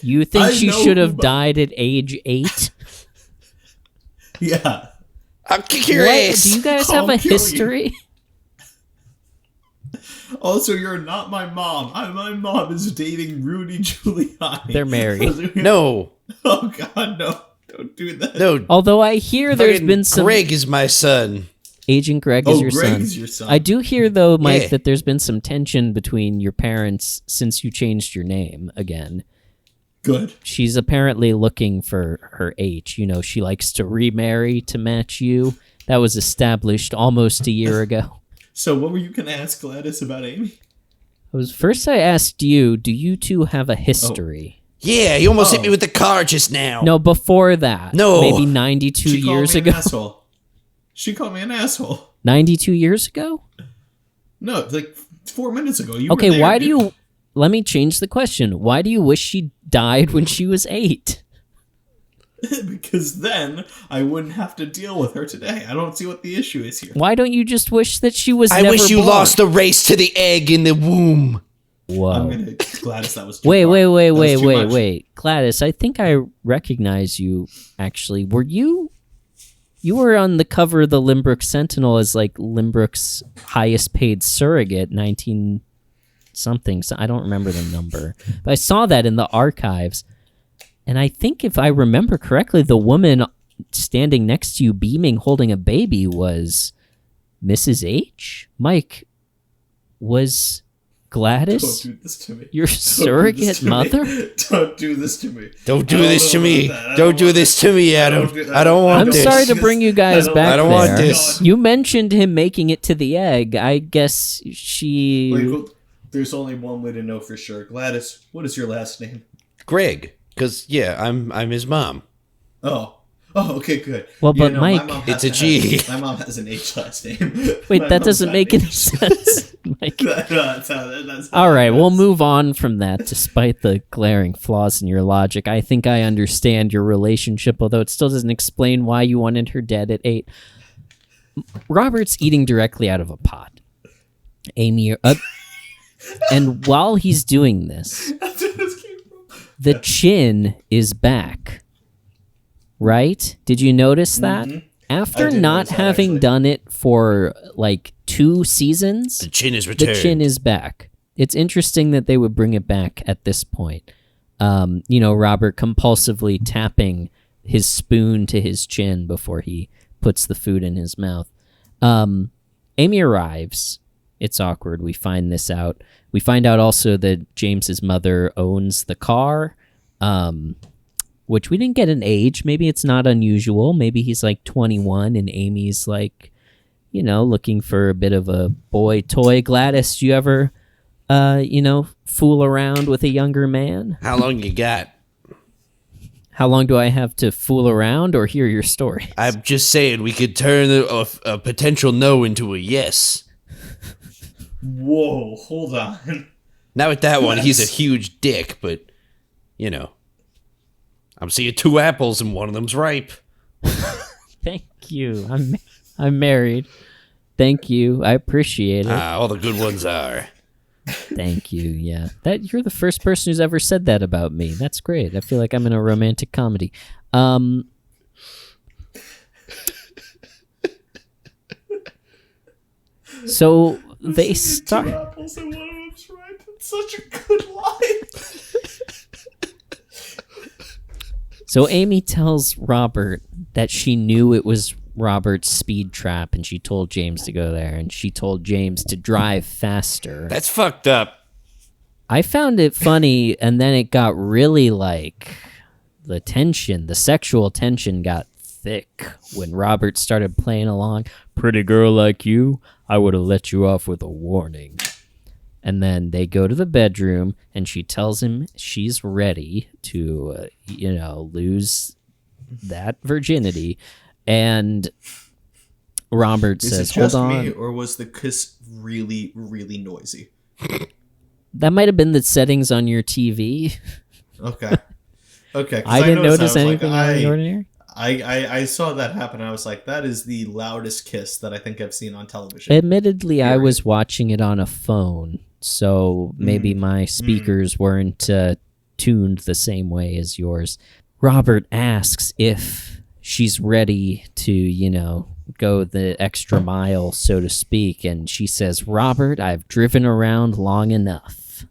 You think she should have died at age 8? Yeah. I'll kick your ass. Do you guys have a history? Also, you're not my mom. My mom is dating Rudy Giuliani. They're married. No. Oh, God, no. Don't do that. No. Although I hear there's been some... Greg is my son. Agent Greg is your Greg son. is your son. I do hear, though, Mike, that there's been some tension between your parents since you changed your name again. Good. She's apparently looking for her H. She likes to remarry to match you. That was established almost a year ago. So what were you going to ask Gladys about Amy? First I asked you, do you two have a history? Yeah, you almost hit me with the car just now. No, before that. No. Maybe 92 years ago. She called me an asshole. 92 years ago? No, like 4 minutes ago. Okay, why do you... Let me change the question. Why do you wish she died when she was 8? Because then I wouldn't have to deal with her today. I don't see what the issue is here. Why don't you just wish that she was I never wish you born? lost the race to the egg in the womb. Whoa. I'm gonna Gladys. That was too Wait. far. Gladys, I think I recognize you. Actually, were you? You were on the cover of the Limbrook Sentinel as like Limbrook's highest paid surrogate, 19 something. So I don't remember the number, but I saw that in the archives. And I think if I remember correctly, the woman standing next to you beaming, holding a baby was Mrs. H? Mike, was Gladys Don't do this to me. your surrogate mother? Don't do this to me. Don't do this to me. Don't do this to me, Adam. I don't want I'm this. sorry to bring you guys back I don't there. want this. You mentioned him making it to the egg. I guess she... Wait, there's only one way to know for sure. Gladys, what is your last name? Greg. Because, I'm his mom. Oh, okay, good. Well, but Mike... my mom It's a G. My mom has an H last name. Wait, that doesn't make any sense. Mike. That's All right, we'll move on from that, despite the glaring flaws in your logic. I think I understand your relationship, although it still doesn't explain why you wanted her dead at 8. Robert's eating directly out of a pot. Amy... and while he's doing this... The chin is back, right? Did you notice that? Mm-hmm. After not having done it for like 2 seasons, The chin is returned. the chin is back. It's interesting that they would bring it back at this point. Robert compulsively tapping his spoon to his chin before he puts the food in his mouth. Amy arrives. It's awkward. We find this out. We find out also that James's mother owns the car, which we didn't get an age. Maybe it's not unusual. Maybe he's like 21 and Amy's like, looking for a bit of a boy toy. Gladys, do you ever, fool around with a younger man? How long you got? How long do I have to fool around or hear your story? I'm just saying we could turn a potential no into a yes. Whoa, hold on. Not with that one. He's a huge dick, but, I'm seeing 2 apples and one of them's ripe. Thank you. I'm married. Thank you. I appreciate it. All the good ones are. Thank you. Yeah. You're the first person who's ever said that about me. That's great. I feel like I'm in a romantic comedy. So they start. 2 apples and one of them's ripe. It's such a good line. So Amy tells Robert that she knew it was Robert's speed trap, and she told James to go there, and she told James to drive faster. That's fucked up. I found it funny, and then it got really the sexual tension got thick when Robert started playing along. Pretty girl like you, I would have let you off with a warning. And then they go to the bedroom, and she tells him she's ready to, lose that virginity. And Robert Is says, it just hold on. me, or was the kiss really, really noisy? That might have been the settings on your TV. Okay. Okay. 'Cause I didn't noticed notice that. I was anything like, out of the ordinary. I saw that happen. I was like, that is the loudest kiss that I think I've seen on television. Admittedly, I was watching it on a phone, so maybe my speakers weren't tuned the same way as yours. Robert asks if she's ready to, go the extra mile, so to speak, and she says, Robert, I've driven around long enough.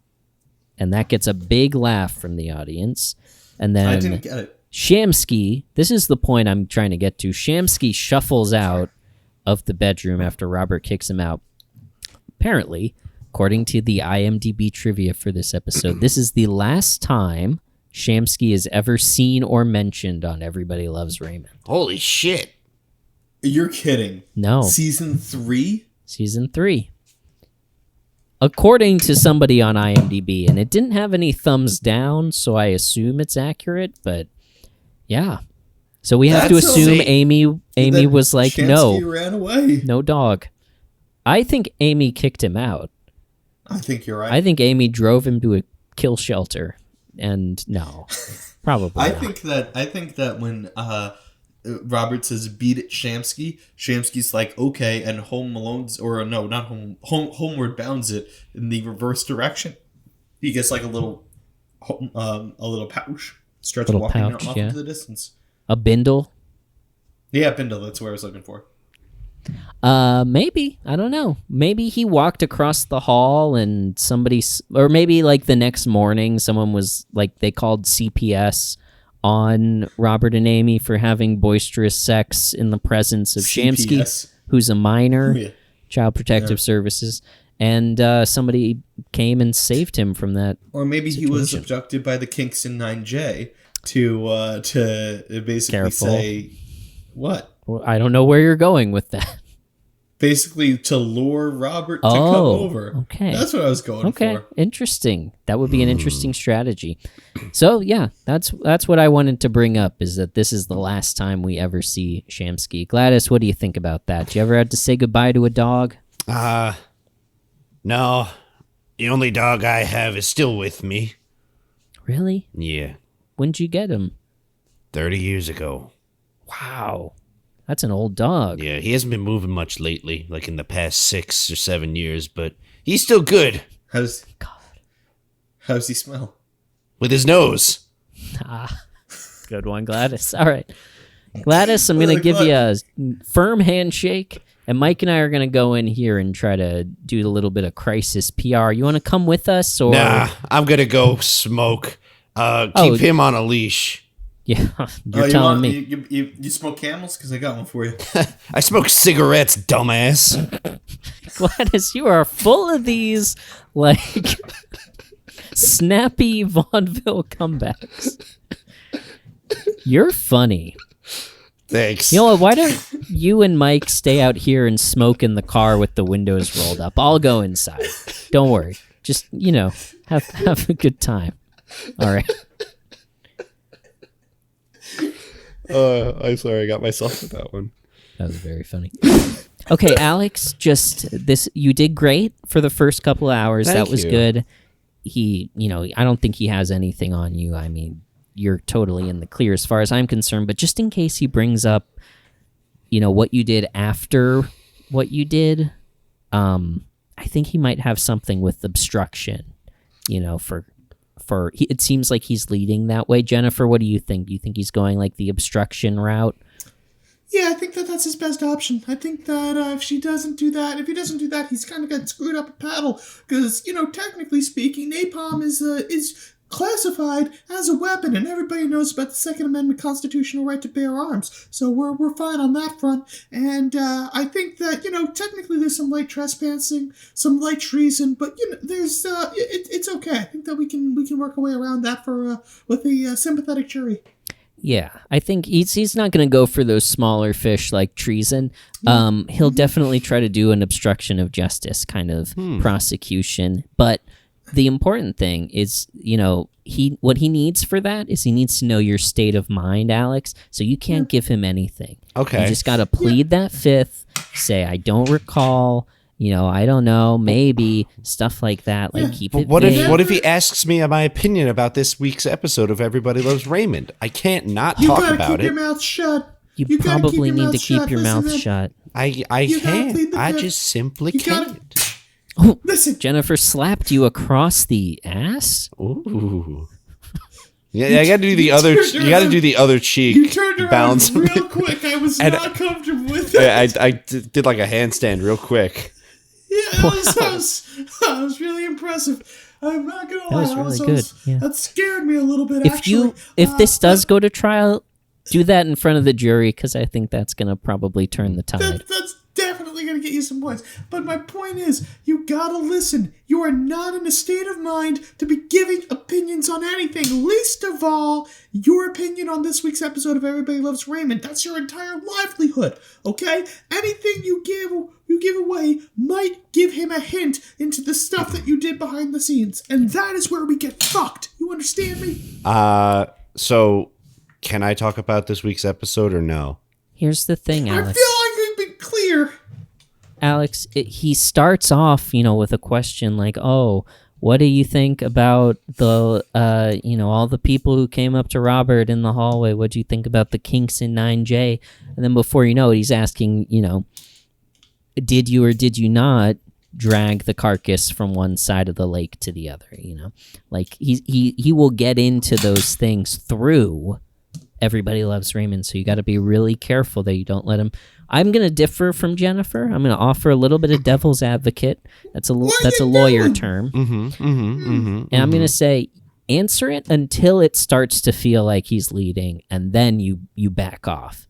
And that gets a big laugh from the audience. And then I didn't get it. Shamsky, this is the point I'm trying to get to. Shamsky shuffles out of the bedroom after Robert kicks him out. Apparently, according to the IMDb trivia for this episode, this is the last time Shamsky is ever seen or mentioned on Everybody Loves Raymond. Holy shit. You're kidding. No. Season 3? Season 3. According to somebody on IMDb, and it didn't have any thumbs down, so I assume it's accurate, but yeah. So we have to That's so assume neat. Amy Then was like, Shamsky ran away. no dog. I think Amy kicked him out. I think you're right. I think Amy drove him to a kill shelter, and no, probably I not. think that when Robert says beat it Shamsky's like okay, and Homeward Bounds it in the reverse direction. He gets like a little pouch, starts Little walking pouch, off yeah. into the distance. A bindle? Yeah, Bindle, that's what I was looking for. Maybe. I don't know. Maybe he walked across the hall and or maybe like the next morning someone was like, they called CPS on Robert and Amy for having boisterous sex in the presence of Shamsky, CPS. who's a minor, Yeah. Child Protective Services, and somebody came and saved him from that. Or maybe he was situation. abducted by the Kingston 9J to basically Careful. say what? Well, I don't know where you're going with that. Basically to lure Robert to come Oh, over. okay. That's what I was going Okay, for. interesting. That would be an interesting strategy. So yeah, that's what I wanted to bring up, is that this is the last time we ever see Shamsky. Gladys, what do you think about that? You ever had to say goodbye to a dog? No. The only dog I have is still with me. Really? Yeah. When'd you get him? 30 years ago. Wow, that's an old dog. Yeah, he hasn't been moving much lately, like in the past 6 or 7 years, but he's still good. How's he smell? With his nose. Good one, Gladys. All right, Gladys, I'm gonna give you a firm handshake, and Mike and I are gonna go in here and try to do a little bit of crisis PR. You want to come with us, or Nah, I'm gonna go smoke. Keep him on a leash. yeah, you're telling me. You smoke Camels? Because I got one for you. I smoke cigarettes, dumbass. Gladys, you are full of these, like, snappy vaudeville comebacks. You're funny. Thanks. You know what? Why don't you and Mike stay out here and smoke in the car with the windows rolled up? I'll go inside. Don't worry. Just, have a good time. All right. I'm sorry, I got myself with that one. That was very funny. Okay, Alex, you did great for the first couple of hours. Thank That was you. good. I don't think he has anything on you. I mean, you're totally in the clear as far as I'm concerned, but just in case he brings up, what you did after what you did, I think he might have something with obstruction, it seems like he's leading that way. Jennifer, what do you think? Do you think he's going like the obstruction route? Yeah, I think that's his best option. I think that if he doesn't do that, he's kind of got screwed up a paddle. Because, technically speaking, napalm is classified as a weapon, and everybody knows about the Second Amendment constitutional right to bear arms. So we're fine on that front. And I think that, technically there's some light trespassing, some light treason, but, there's it's okay. I think that we can work our way around that with a sympathetic jury. Yeah, I think he's not going to go for those smaller fish like treason. He'll definitely try to do an obstruction of justice kind of prosecution. But the important thing is, what he needs for that is he needs to know your state of mind, Alex. So you can't give him anything. Okay. You just got to plead that fifth, say, I don't recall, I don't know, maybe, stuff like that. Like, keep But it what vague. if he asks me my opinion about this week's episode of Everybody Loves Raymond? I can't not You talk gotta about keep your it. mouth shut. You gotta keep probably your need to mouth keep shut. your Listen, mouth man. shut. I You gotta can't. plead the I fifth. just simply You gotta- can't. Oh, Listen. Jennifer slapped you across the ass? Ooh. Yeah, I got to do the other. turned You got to around. do the other cheek. You turned around balance. real quick. I was And- not comfortable with it. I did like a handstand real quick. Yeah, that was really impressive. I'm not gonna lie. was really good, yeah. That scared me a little bit. If this does go to trial, do that in front of the jury, because I think that's going to probably turn the tide. That's definitely gonna get you some points. But my point is, you gotta listen. You are not in a state of mind to be giving opinions on anything. Least of all, your opinion on this week's episode of Everybody Loves Raymond. That's your entire livelihood. Okay? Anything you give away might give him a hint into the stuff that you did behind the scenes, and that is where we get fucked. You understand me? So can I talk about this week's episode or no? Here's the thing, I feel Alex. like we've been clear. Alex, he starts off, with a question like, "Oh, what do you think about the, all the people who came up to Robert in the hallway? What do you think about the kinks in 9J?" And then before you know it, he's asking, did you or did you not drag the carcass from one side of the lake to the other? Like he will get into those things through Everybody Loves Raymond, so you got to be really careful that you don't let him. I'm gonna differ from Jennifer. I'm gonna offer a little bit of devil's advocate. That's a lawyer term, and I'm gonna say answer it until it starts to feel like he's leading, and then you back off.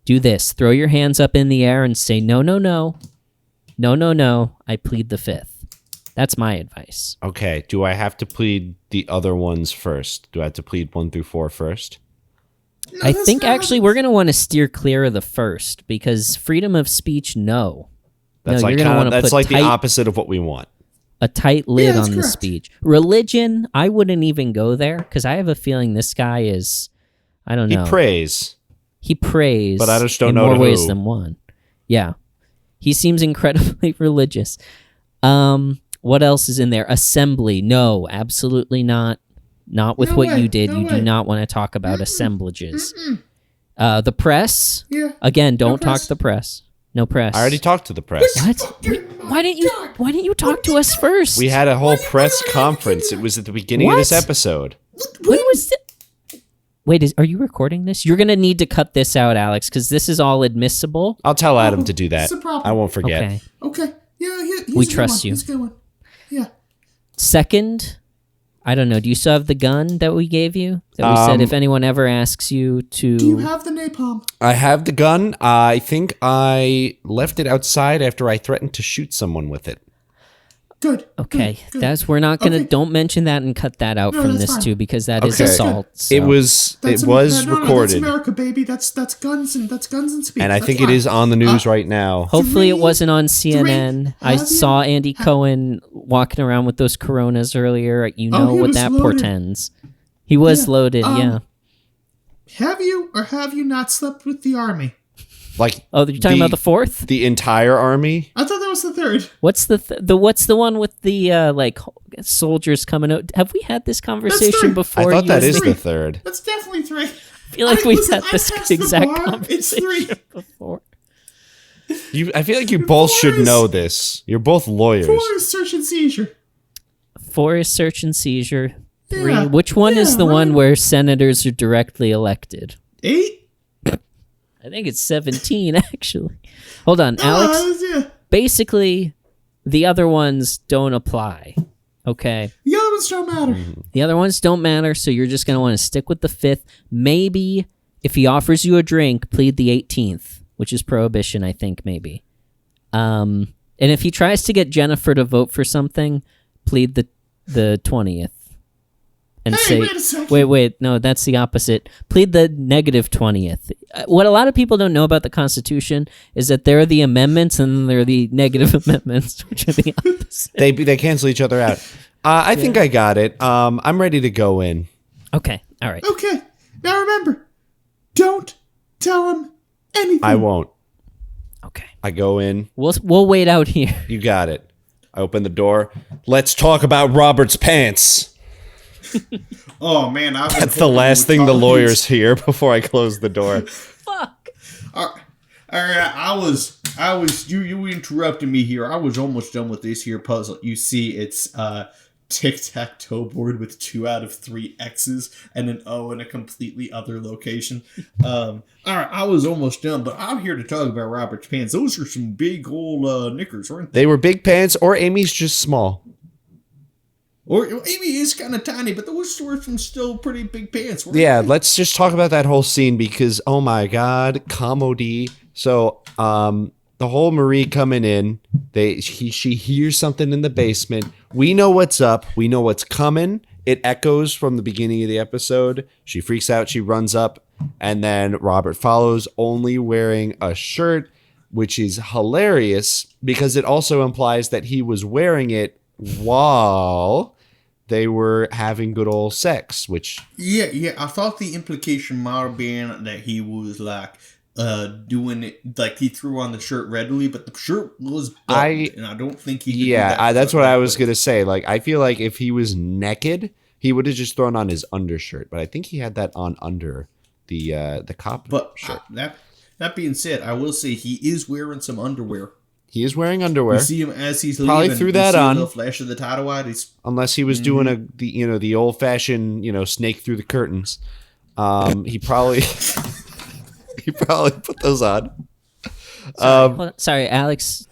Do this: throw your hands up in the air and say no, no, no, no, no, no. I plead the fifth. That's my advice. Okay. Do I have to plead the other ones first? Do I have to plead 1 through 4 first? No, I that's think not- actually we're gonna want to steer clear of the first, because freedom of speech, no. That's No, like you're gonna wanna that's put like the tight- opposite of what we want. A tight lid that's on the correct. speech. Religion, I wouldn't even go there, because I have a feeling this guy is, I don't He know. prays. He prays, But I just don't in know more to ways who. than one. Yeah, he seems incredibly religious. What else is in there? Assembly, no, absolutely not. Not with No what way, you did. no You do way. not want to talk about assemblages. The press, Yeah. again, don't talk press. to the press. No press. I already talked to the press. What? Fucking Why didn't you? God. Why didn't you talk to us first? We had a whole Why do you press have conference. anything- It was at the beginning of this What? episode. When was it? Wait, are you recording this? You're gonna need to cut this out, Alex, because this is all admissible. I'll tell Adam to do that. It's a problem. I won't forget. Okay. Okay. Yeah, he's We a good trust one. you. He's a good one. Yeah. Second, I don't know. Do you still have the gun that we gave you? That we said if anyone ever asks you to. Do you have the napalm? I have the gun. I think I left it outside after I threatened to shoot someone with it. Good. Okay, Good. that's we're not gonna. Okay. Don't mention that and cut that out No, from that's this fine. too, because that is Okay. assault. So. It was That's was no, recorded, that's America, baby. That's guns and speech. and I That's think it fine. is on the news right now. Hopefully, it Three- wasn't on CNN. I have you- saw Andy Cohen walking around with those Coronas earlier. You know he what was that loaded. portends. He was Yeah, loaded. Yeah. Have you or have you not slept with the army? Like, Oh, you're talking about the fourth? the entire army. I thought that was the third. What's what's the one with the soldiers coming out? Have we had this conversation three. I before? thought you that and is me? the third. That's definitely three. I feel like we've had I this passed the exact bar. It's conversation three. before. I feel like you both should Boys. know this. You're both lawyers. 4 is search and seizure. 4 is search and seizure. 3. Yeah, Which one is yeah, the one right. where senators are directly elected? 8. I think it's 17, actually. Hold on, Alex. Yeah. Basically, the other ones don't apply. Okay. The other ones don't matter. The other ones don't matter, so you're just going to want to stick with the 5th. Maybe if he offers you a drink, plead the 18th, which is prohibition, I think, maybe. And if he tries to get Jennifer to vote for something, plead the 20th. And Hey, say, wait a second. wait, no, that's the opposite. Plead the negative 20th. What a lot of people don't know about the Constitution is that there are the amendments and then there are the negative amendments, which are the opposite. They cancel each other out. I think I got it. I'm ready to go in. Okay, all right. Okay. Now remember, don't tell him Anything. I won't. Okay. I go in. We'll wait out here. You got it. I open the door. Let's talk about Robert's pants. Oh man, That's the last thing the lawyers hear before I close the door. Fuck. All right, you interrupted me here. I was almost done with this here puzzle. You see, it's tic-tac-toe board with 2 out of 3 X's and an O in a completely other location. All right, I was almost done, but I'm here to talk about Robert's pants. Those are some big old knickers, weren't they? They were big pants, or Amy's just small. Or Amy is kind of tiny, but those were some still pretty big pants. Yeah, let's just talk about that whole scene because, oh my God, comedy. So, the whole Marie coming in, she hears something in the basement. We know what's up. We know what's coming. It echoes from the beginning of the episode. She freaks out. She runs up, and then Robert follows, only wearing a shirt, which is hilarious because it also implies that he was wearing it while they were having good old sex, which... Yeah, I thought the implication might have been that he was, like, doing it, like, he threw on the shirt readily, but the shirt was buttoned, and I don't think he could do that. That's what I was going to say. Like, I feel like if he was naked, he would have just thrown on his undershirt, but I think he had that on under the cop shirt. That being said, I will say he is wearing some underwear. He is wearing underwear. You see him as he's probably leaving. threw that on. A flash of the title wide. Unless he was doing the old fashioned snake through the curtains. He probably put those on. Sorry, Alex.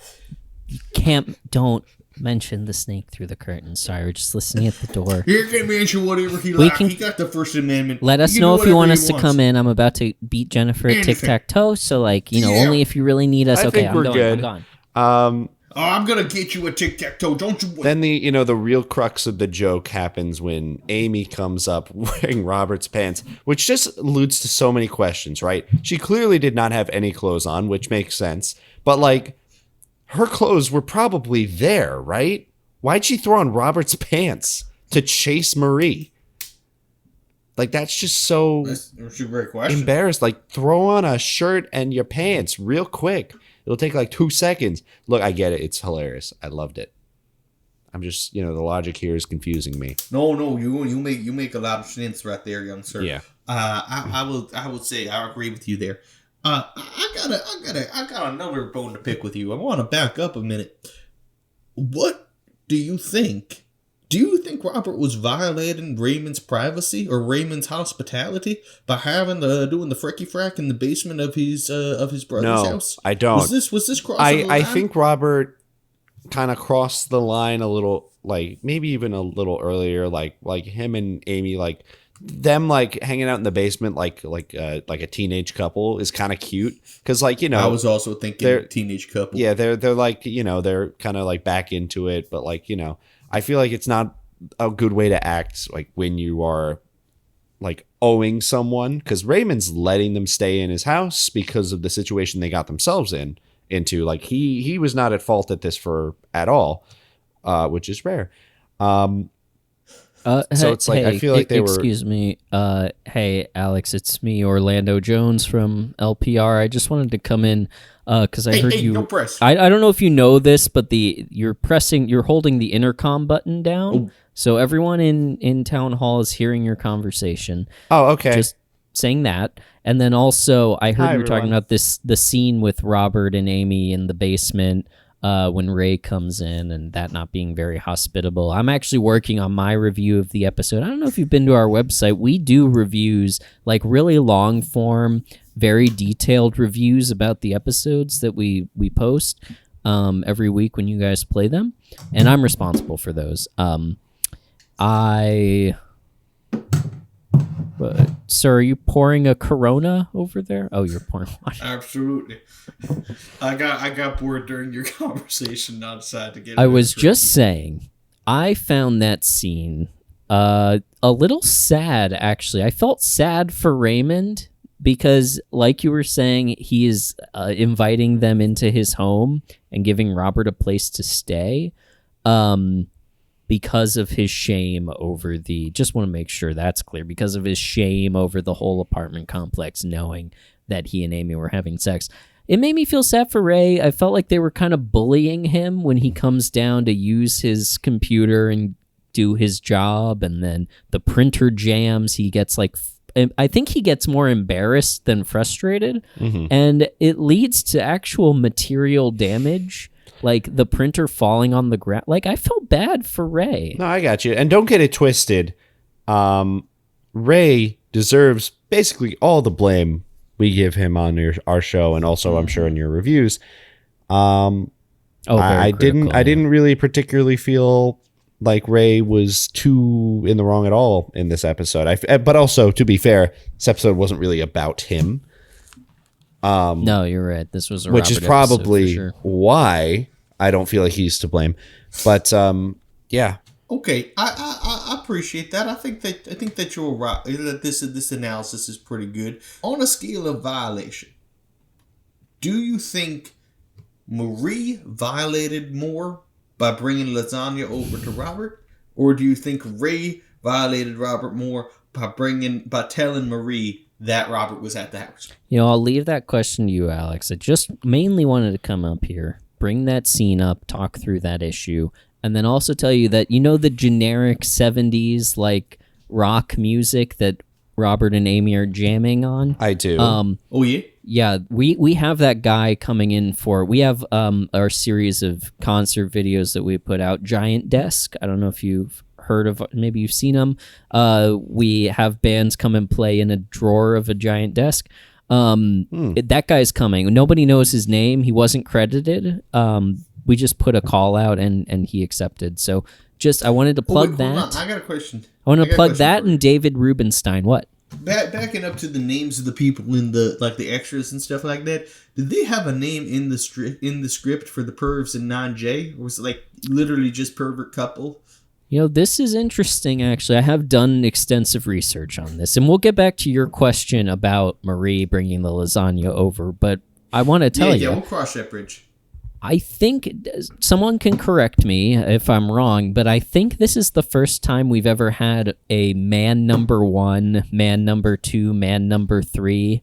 Don't mention the snake through the curtains. Sorry, we're just listening at the door. He can mention whatever he likes. He got the First Amendment. Let us know if you want us to come in. I'm about to beat Jennifer at tic-tac-toe, so only if you really need us. I think we're good. I'm gone. I'm gonna get you a tic-tac-toe. Don't you wait. Then the real crux of the joke happens when Amy comes up wearing Robert's pants, which just alludes to so many questions, right? She clearly did not have any clothes on, which makes sense. But like, her clothes were probably there, right? Why'd she throw on Robert's pants to chase Marie? Like, that's just so That's a great question. embarrassed. Like, throw on a shirt and your pants real quick. It'll take like 2 seconds. Look, I get it. It's hilarious. I loved it. I'm just, the logic here is confusing me. No, you make a lot of sense right there, young sir. Yeah. I will say I agree with you there. I got another bone to pick with you. I want to back up a minute. What do you think? Do you think Robert was violating Raymond's privacy or Raymond's hospitality by doing the frecky frack in the basement of his brother's house? I don't. Was this crossing the line? I think Robert kind of crossed the line a little, like maybe even a little earlier, like him and Amy, like them like hanging out in the basement like a teenage couple is kind of cute because I was also thinking teenage couple. Yeah, they're like they're kind of like back into it, but I feel like it's not a good way to act like when you are like owing someone, because Raymond's letting them stay in his house because of the situation they got themselves into. Like he was not at fault at this at all, which is rare. So it's like I feel like they were. Excuse me. Hey, Alex, it's me, Orlando Jones from LPR. I just wanted to come in because I heard you. No press. I don't know if you know this, but you're holding the intercom button down, so everyone in town hall is hearing your conversation. Oh, okay. Just saying that, and then also I heard Hi, you were talking everyone. about the scene with Robert and Amy in the basement. When Ray comes in and that not being very hospitable. I'm actually working on my review of the episode. I don't know if you've been to our website. We do reviews, like really long form, very detailed reviews about the episodes that we post every week when you guys play them. And I'm responsible for those. Sir, are you pouring a Corona over there? Oh, you're pouring water. Absolutely. I got bored during your conversation. Not decided to get. I was just saying, I found that scene a little sad. Actually, I felt sad for Raymond because, like you were saying, he is inviting them into his home and giving Robert a place to stay. Because of his shame over just want to make sure that's clear, because of his shame over the whole apartment complex, knowing that he and Amy were having sex. It made me feel sad for Ray. I felt like they were kind of bullying him when he comes down to use his computer and do his job, and then the printer jams. He gets like, I think he gets more embarrassed than frustrated, and it leads to actual material damage, like the printer falling on the ground. Like, I felt bad for Ray. No, I got you. And don't get it twisted. Ray deserves basically all the blame we give him on our show, and also I'm sure in your reviews. I didn't really particularly feel like Ray was too in the wrong at all in this episode. But also, to be fair, this episode wasn't really about him. No, you're right. This was which is probably why I don't feel like he's to blame. But yeah. Okay, I appreciate that. I think that you're right. That this analysis is pretty good. On a scale of violation, do you think Marie violated more by bringing lasagna over to Robert, or do you think Ray violated Robert more by telling Marie that Robert was at the house? I'll leave that question to you, Alex. I just mainly wanted to come up here, bring that scene up, talk through that issue. And then also tell you that, the generic 70s, like, rock music that Robert and Amy are jamming on? I do. Oh, yeah? Yeah, we have that guy coming in we have our series of concert videos that we put out, Giant Desk. I don't know if you've heard of, maybe you've seen them. We have bands come and play in a drawer of a giant desk. That guy's coming. Nobody knows his name. He wasn't credited. We just put a call out and he accepted. So I wanted to plug that. Hold on. I got a question. I want to plug that and David Rubenstein. What? Backing up to the names of the people in the extras and stuff like that. Did they have a name in the script for the pervs and non-J? Or was it like literally just pervert couple? This is interesting, actually. I have done extensive research on this, and we'll get back to your question about Marie bringing the lasagna over, but I want to tell you. Yeah, we'll cross that bridge. I think someone can correct me if I'm wrong, but I think this is the first time we've ever had a man number 1, man number 2, man number 3,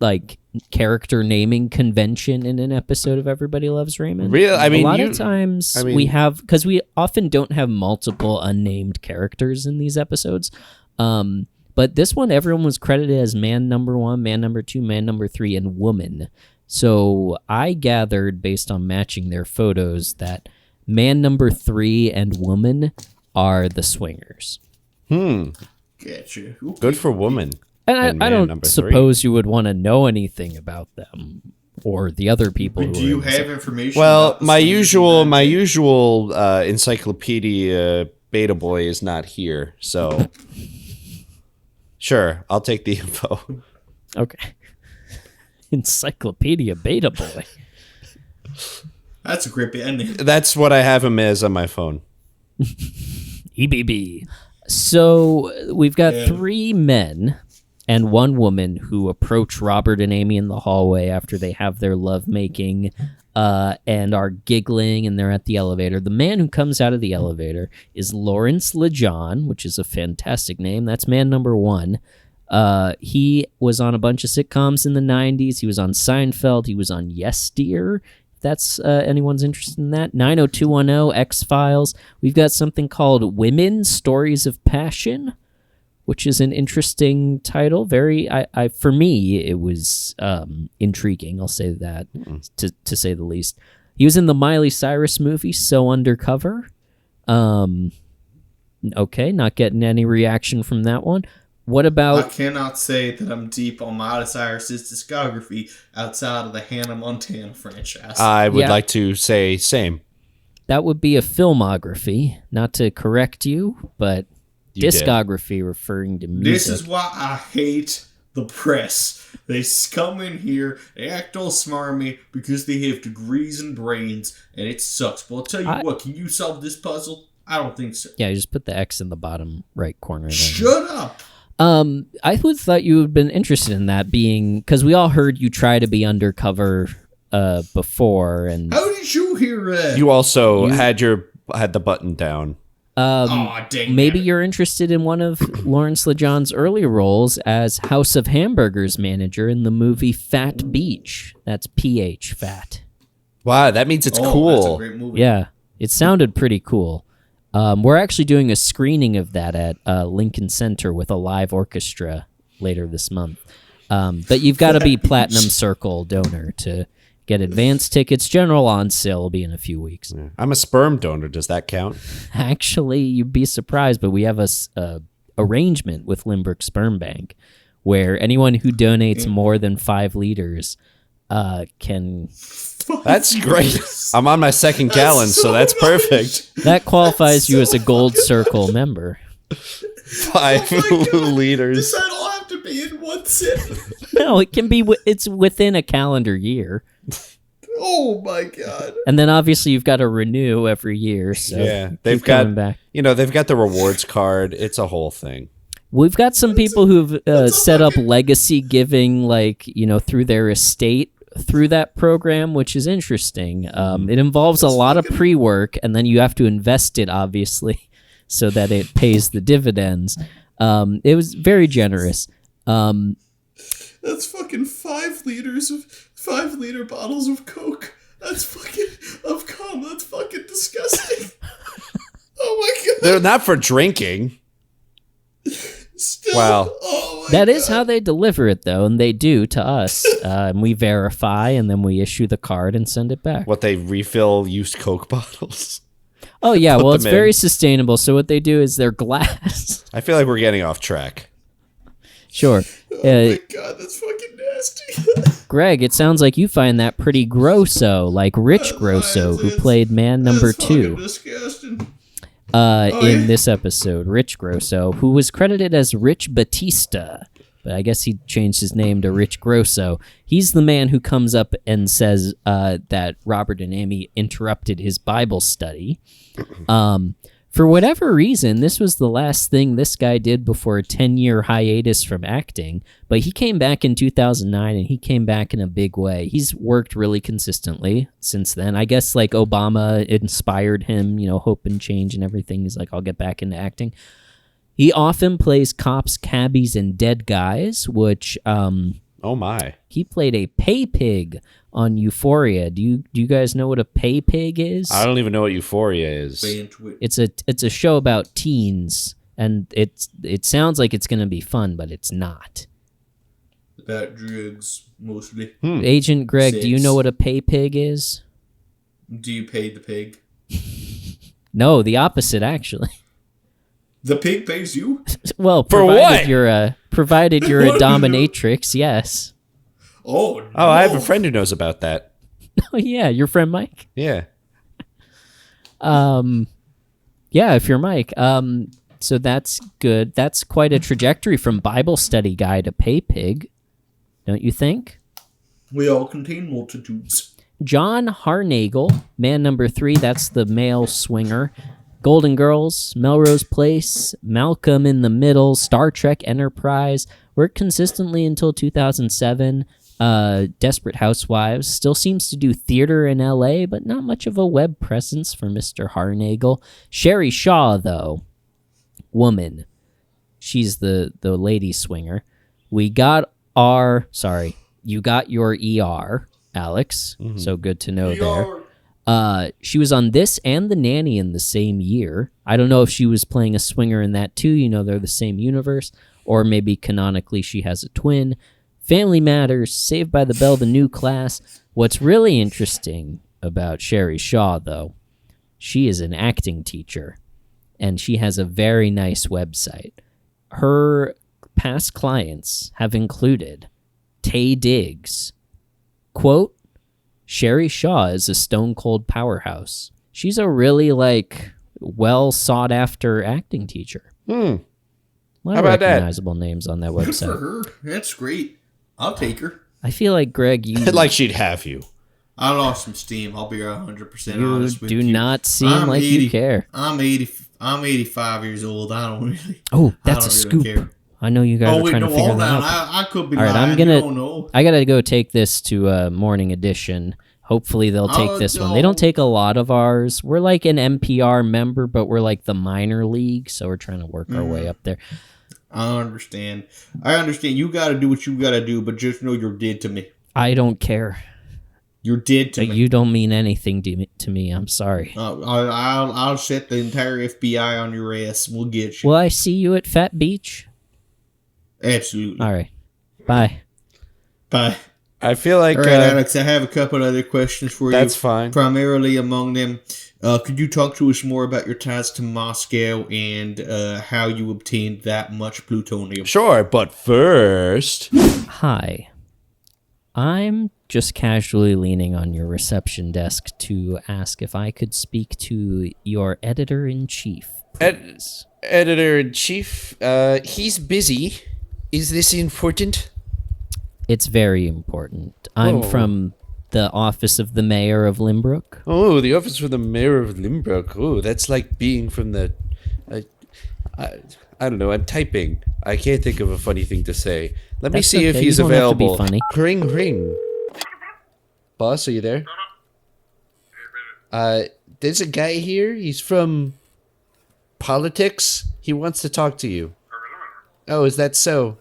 like character naming convention in an episode of Everybody Loves Raymond. Really? I mean, a lot of times we have, because we often don't have multiple unnamed characters in these episodes. But this one, everyone was credited as man number 1, man number 2, man number 3, and woman. So I gathered, based on matching their photos, that man number 3 and woman are the swingers. Gotcha. Okay. Good for woman. And I don't suppose you would want to know anything about them or the other people. Do you have information? Well, my usual encyclopedia beta boy is not here, so sure, I'll take the info. Okay. Encyclopedia Beta Boy. That's a creepy ending. That's what I have him as on my phone. EBB. So we've got 3 men and 1 woman who approach Robert and Amy in the hallway after they have their lovemaking and are giggling, and they're at the elevator. The man who comes out of the elevator is Lawrence LeJohn, which is a fantastic name. That's man number 1. He was on a bunch of sitcoms in the 90s. He was on Seinfeld. He was on Yes Dear. If that's anyone's interested in that. 90210, X-Files. We've got something called Women, Stories of Passion, which is an interesting title. Very, for me, it was intriguing. I'll say that, to say the least. He was in the Miley Cyrus movie, So Undercover. Okay, not getting any reaction from that one. What about... I cannot say that I'm deep on Miley Cyrus's discography outside of the Hannah Montana franchise. I would like to say same. That would be a filmography, not to correct you, but discography referring to music. This is why I hate the press. They come in here, they act all smarmy because they have degrees and brains, and it sucks. But I'll tell you what, can you solve this puzzle? I don't think so. Yeah, you just put the X in the bottom right corner. Shut up! I would thought you would have been interested in that, being because we all heard you try to be undercover before, and how did you hear that? You also had the button down. Aw, dang Maybe it. you're interested in one of Lawrence LeJohn's early roles as House of Hamburgers manager in the movie Fat Beach. That's PH, fat. Wow, that means it's That's a cool. great movie. Yeah, it sounded pretty cool. We're actually doing a screening of that at Lincoln Center with a live orchestra later this month. But you've got to be Platinum Circle donor to get advance tickets. General on sale will be in a few weeks. Yeah. I'm a sperm donor. Does that count? Actually, you'd be surprised, but we have a arrangement with Limbrick Sperm Bank where anyone who donates more than 5 liters can... That's great. I'm on my second gallon, so that's perfect. That qualifies you as a Gold Circle member. 5 liters. Does that all have to be in one sip? No, it can be. It's within a calendar year. Oh my god. And then obviously you've got to renew every year. So Yeah, keep they've coming got back. they've got the rewards card. It's a whole thing. We've got some people who've set up legacy giving, through their estate through that program, which is interesting. It involves a lot of pre-work, and then you have to invest it, obviously, so that it pays the dividends. It was very generous. That's fucking 5 liters of 5-liter bottles of Coke. That's fucking of cum. That's fucking disgusting. Oh my god. They're not for drinking. Still. Wow. Oh my That god. is how they deliver it, though, and they do to us. And we verify, and then we issue the card and send it back. What, they refill used Coke bottles? Oh, yeah, well, it's them in. very sustainable. So what they do is they're glass. I feel like we're getting off track. Sure. Oh my god, that's fucking nasty. Greg, it sounds like you find that pretty grosso, like Rich Grosso, who played man number That's fucking 2 disgusting. in this episode. Rich Grosso, who was credited as Rich Batista, but I guess he changed his name to Rich Grosso. He's the man who comes up and says that Robert and Amy interrupted his Bible study. For whatever reason, this was the last thing this guy did before a 10-year hiatus from acting, but he came back in 2009, and he came back in a big way. He's worked really consistently since then. I guess, like, Obama inspired him, hope and change and everything. He's like, I'll get back into acting. He often plays cops, cabbies, and dead guys, which... Oh my. He played a pay pig on Euphoria. Do you guys know what a pay pig is? I don't even know what Euphoria is. It's a show about teens, and it sounds like it's going to be fun, but it's not. About drugs, mostly. Agent Greg, do you Six. know what a pay pig is? Do you pay the pig? No, the opposite, actually. The pig pays you? Well, For what? you're a dominatrix, yes. Oh, no. Oh, I have a friend who knows about that. Oh yeah, your friend Mike. Yeah. Yeah, if you're Mike. So that's good. That's quite a trajectory from Bible study guy to pay pig, don't you think? We all contain multitudes. John Harnagel, man number 3, that's the male swinger. Golden Girls, Melrose Place, Malcolm in the Middle, Star Trek Enterprise, worked consistently until 2007. Desperate Housewives, still seems to do theater in LA, but not much of a web presence for Mr. Harnagel. Sherry Shaw, though, woman, she's the lady swinger. You got your ER, Alex, so good to know there. She was on this and The Nanny in the same year. I don't know if she was playing a swinger in that too. They're the same universe. Or maybe canonically she has a twin. Family Matters, Saved by the Bell, The New Class. What's really interesting about Sherry Shaw, though, she is an acting teacher. And she has a very nice website. Her past clients have included Taye Diggs. Quote, Sherry Shaw is a stone cold powerhouse. She's a really, well sought after acting teacher. A lot How of about that? recognizable names on that Good for website. her. That's great. I'll take her. I feel like, Greg, you Like she'd have you. I lost some steam. I'll be 100% you honest with you. do not seem I'm like 80 you care. I'm 85 years old. I don't really. Oh, I that's a don't really scoop. care. I know you guys Oh are wait, trying no, to figure hold that on. out. I could be All right, lying. I'm gonna. You don't know. I gotta go take this to Morning Edition. Hopefully they'll take Oh, this one. no. They don't take a lot of ours. We're like an NPR member, but we're like the minor league, so we're trying to work our way up there. I understand. You got to do what you got to do, but just know you're dead to me. I don't care. You're dead to me. You don't mean anything to me. I'm sorry. I'll set the entire FBI on your ass. We'll get you. Will I see you at Fat Beach? Absolutely. All right. Bye. Bye. I feel like All right, Alex, I have a couple other questions for you. That's fine. Primarily among them, could you talk to us more about your ties to Moscow and how you obtained that much plutonium? Sure, but first, Hi. I'm just casually leaning on your reception desk to ask if I could speak to your editor-in-chief, please. editor-in-chief, he's busy. Is this important? It's very important. I'm from the office of the mayor of Limbrook. Oh, the office for the mayor of Limbrook. Oh, that's like being from the... I don't know, I'm typing. I can't think of a funny thing to say. Let me That's see if okay, he's you don't have to be available. funny. Ring, ring. Boss, are you there? There's a guy here. He's from politics. He wants to talk to you. Oh, is that so?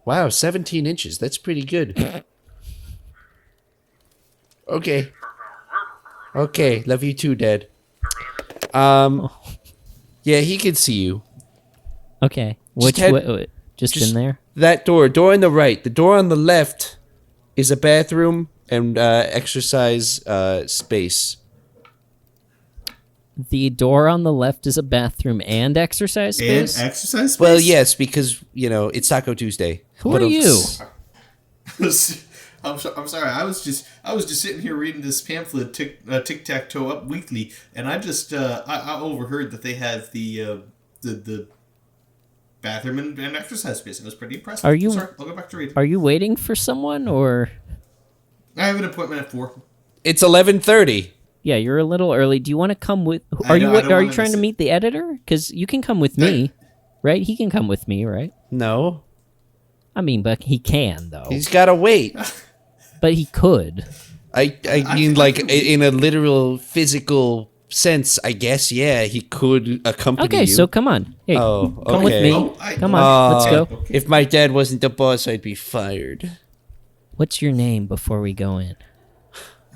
Wow, 17 inches. That's pretty good. Okay. Okay, love you too, Dad. Yeah, he can see you. Okay. Just in there? That door on the right. The door on the left is a bathroom and exercise space. The door on the left is a bathroom and exercise space? And exercise space? Well, yes, because, it's Taco Tuesday. Who are you? I'm sorry. I was just sitting here reading this pamphlet, Tic Tac Toe Up Weekly, and I just I overheard that they have the bathroom and exercise space. I was pretty impressed. Are you- Sorry, I'll go back to reading. Are you waiting for someone, or... I have an appointment at 4. It's 11:30. Yeah, you're a little early. Do you want to come with... I know, I don't Are you wanna trying miss to it. meet the editor? Because you can come with me, right? He can come with me, right? No. I mean, but he can, though. He's got to wait. But he could. I mean, like, in a literal physical sense, I guess, yeah, he could accompany Okay, you. so come on. Hey, Oh, come with okay. me. Oh, Come on, let's go. Okay. If my dad wasn't the boss, I'd be fired. What's your name before we go in?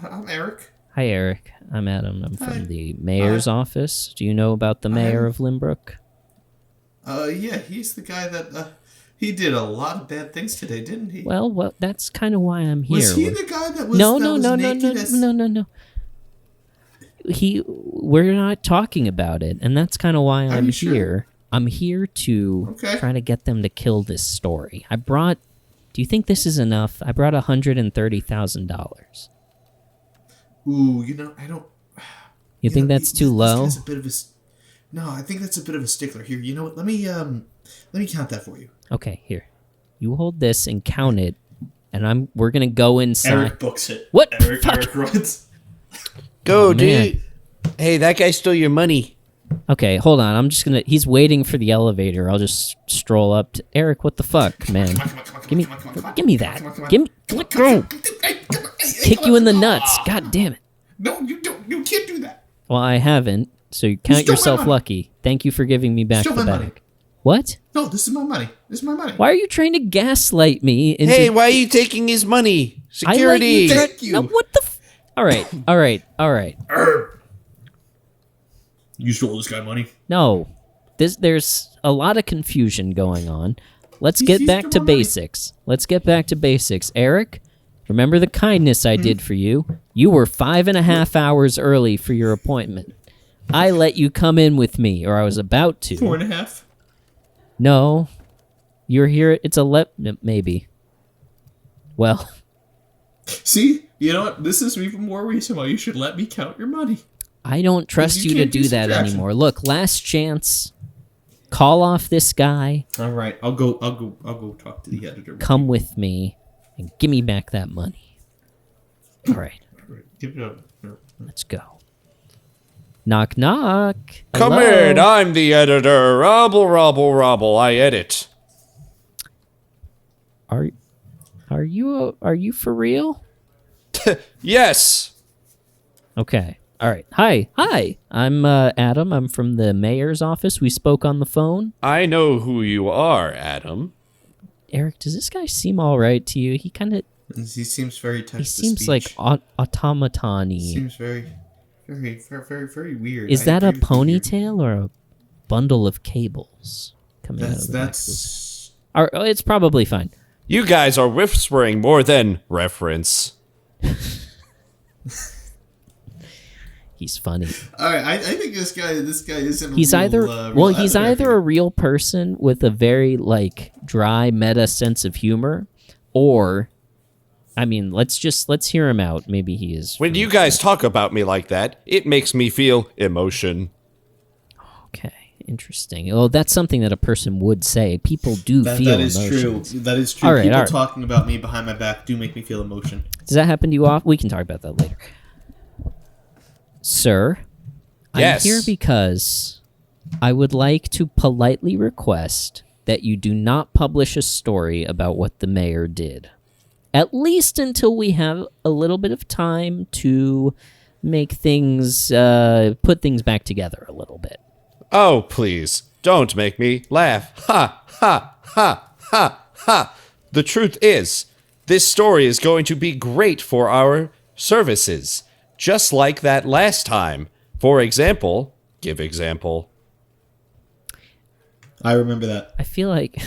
I'm Eric. Hi, Eric. I'm Adam. I'm Hi. from the mayor's office. Do you know about the mayor of Limbrook? Yeah, he's the guy that he did a lot of bad things today, didn't he? Well, that's kind of why I'm here. Was he the guy that was No. We're not talking about it, and that's kind of why I'm you sure? here. I'm here to Okay. try to get them to kill this story. Do you think this is enough? I brought $130,000. Ooh, I don't. You think that's too low? This guy's a bit of a. No, I think that's a bit of a stickler. Here, you know what? Let me count that for you. Okay, here. You hold this and count it, and we're gonna go inside. Eric books it. What? Eric Fuck. runs. Go, Oh, man. dude. Hey, that guy stole your money. Okay, hold on. He's waiting for the elevator. I'll just stroll up to Eric. What the fuck, man? Give me that. Let go. Kick you in the nuts. God damn it. No, you don't. You can't do that. Well, I haven't. So you count stole my yourself money. lucky. Thank you for giving me back Stole the my money. bag. What? No, this is my money. This is my money. Why are you trying to gaslight me into? Hey, why are you taking his money? I let Security. you try- Thank you. What the? All right. You stole this guy money. No, there's a lot of confusion going on. Let's get He's back to my money. basics. Eric, remember the kindness I did for you? You were 5.5 hours early for your appointment. I let you come in with me, or I was about to. 4.5. No, you're here. It's 11, maybe. Well, See, you know what? This is even more reason why you should let me count your money. I don't trust You you to can't do do that subtraction. anymore. Look, last chance. Call off this guy. All right, I'll go talk to the editor. Come with me and give me back that money. All right, All right, give it up. let's go. Knock, knock. Come Hello? in. I'm the editor. Robble. I edit. Are you for real? Yes. Okay. All right. Hi. I'm Adam. I'm from the mayor's office. We spoke on the phone. I know who you are, Adam. Eric, does this guy seem all right to you? He seems very he seems like automaton-y. Seems very weird. Is that a ponytail or a bundle of cables coming out of the back? It's probably fine. You guys are whispering more than reference. He's funny. All right, I think this guy isn't. He's either a real person with a very like dry meta sense of humor, or, I mean, let's hear him out. Maybe he is. When you guys talk about me like that, it makes me feel emotion. Okay, interesting. Well, that's something that a person would say. People do feel emotions. That is true. All right, People talking about me behind my back do make me feel emotion. Does that happen to you often? We can talk about that later. Sir, yes. I'm here because I would like to politely request that you do not publish a story about what the mayor did. At least until we have a little bit of time to make things, put things back together a little bit. Oh, please, don't make me laugh. Ha, ha, ha, ha, ha. The truth is, this story is going to be great for our services. Just like that last time. For example, give example. I remember that. I feel like,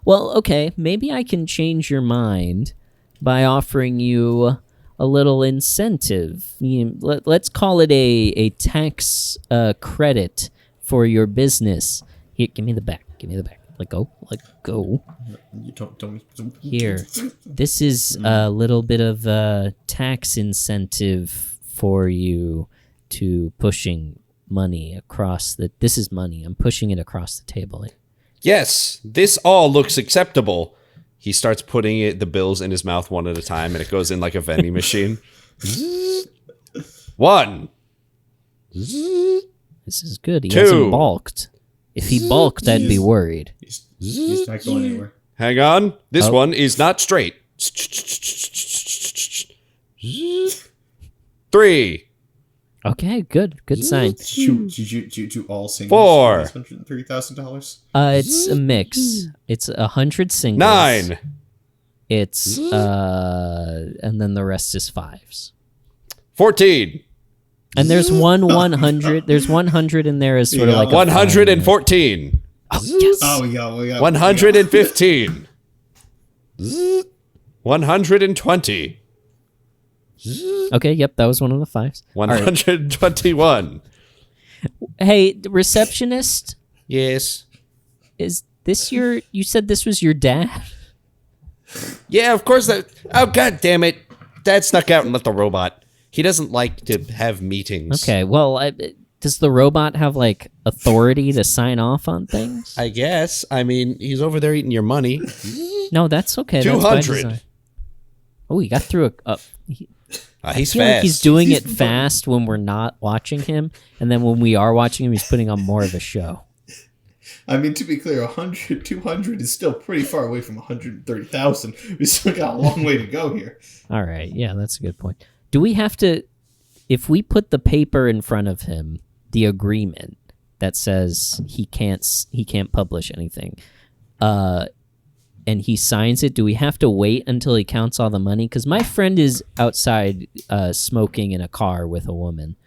well, okay, maybe I can change your mind by offering you a little incentive. Let's call it a tax credit for your business. Here, give me the back. Let go. You don't. Here, this is a little bit of a tax incentive for you to pushing money across the... This is money. I'm pushing it across the table. Yes, this all looks acceptable. He starts putting the bills in his mouth one at a time, and it goes in like a vending machine. 1. This is good. He 2. hasn't balked. If he balked, I'd be worried. He's not going anywhere. Hang on. This one is not straight. 3. Okay, good sign. Did you all sing? $4. $103,000. It's a mix. It's 100 singles. 9. It's and then the rest is fives. 14. And there's 100. There's 100 in there as sort of like 114. Oh, yes. Oh, we got 115. 120. Okay, yep, that was one of the fives. 121. Hey, receptionist, Yes. is this you said this was your dad? Yeah, of course. Oh, god damn it. Dad snuck out and left the robot. He doesn't like to have meetings. Okay, well, does the robot have, like, authority to sign off on things? I guess. I mean, he's over there eating your money. No, that's okay. That's by 200. design. Oh, he got through He's I feel fast. like he's doing it fast when we're not watching him, and then when we are watching him, he's putting on more of a show. I mean, to be clear, 200 is still pretty far away from 130,000. We still got a long way to go here. All right, yeah, that's a good point. Do we have to, if we put the paper in front of him, the agreement that says he can't publish anything, and he signs it, do we have to wait until he counts all the money? Because my friend is outside smoking in a car with a woman.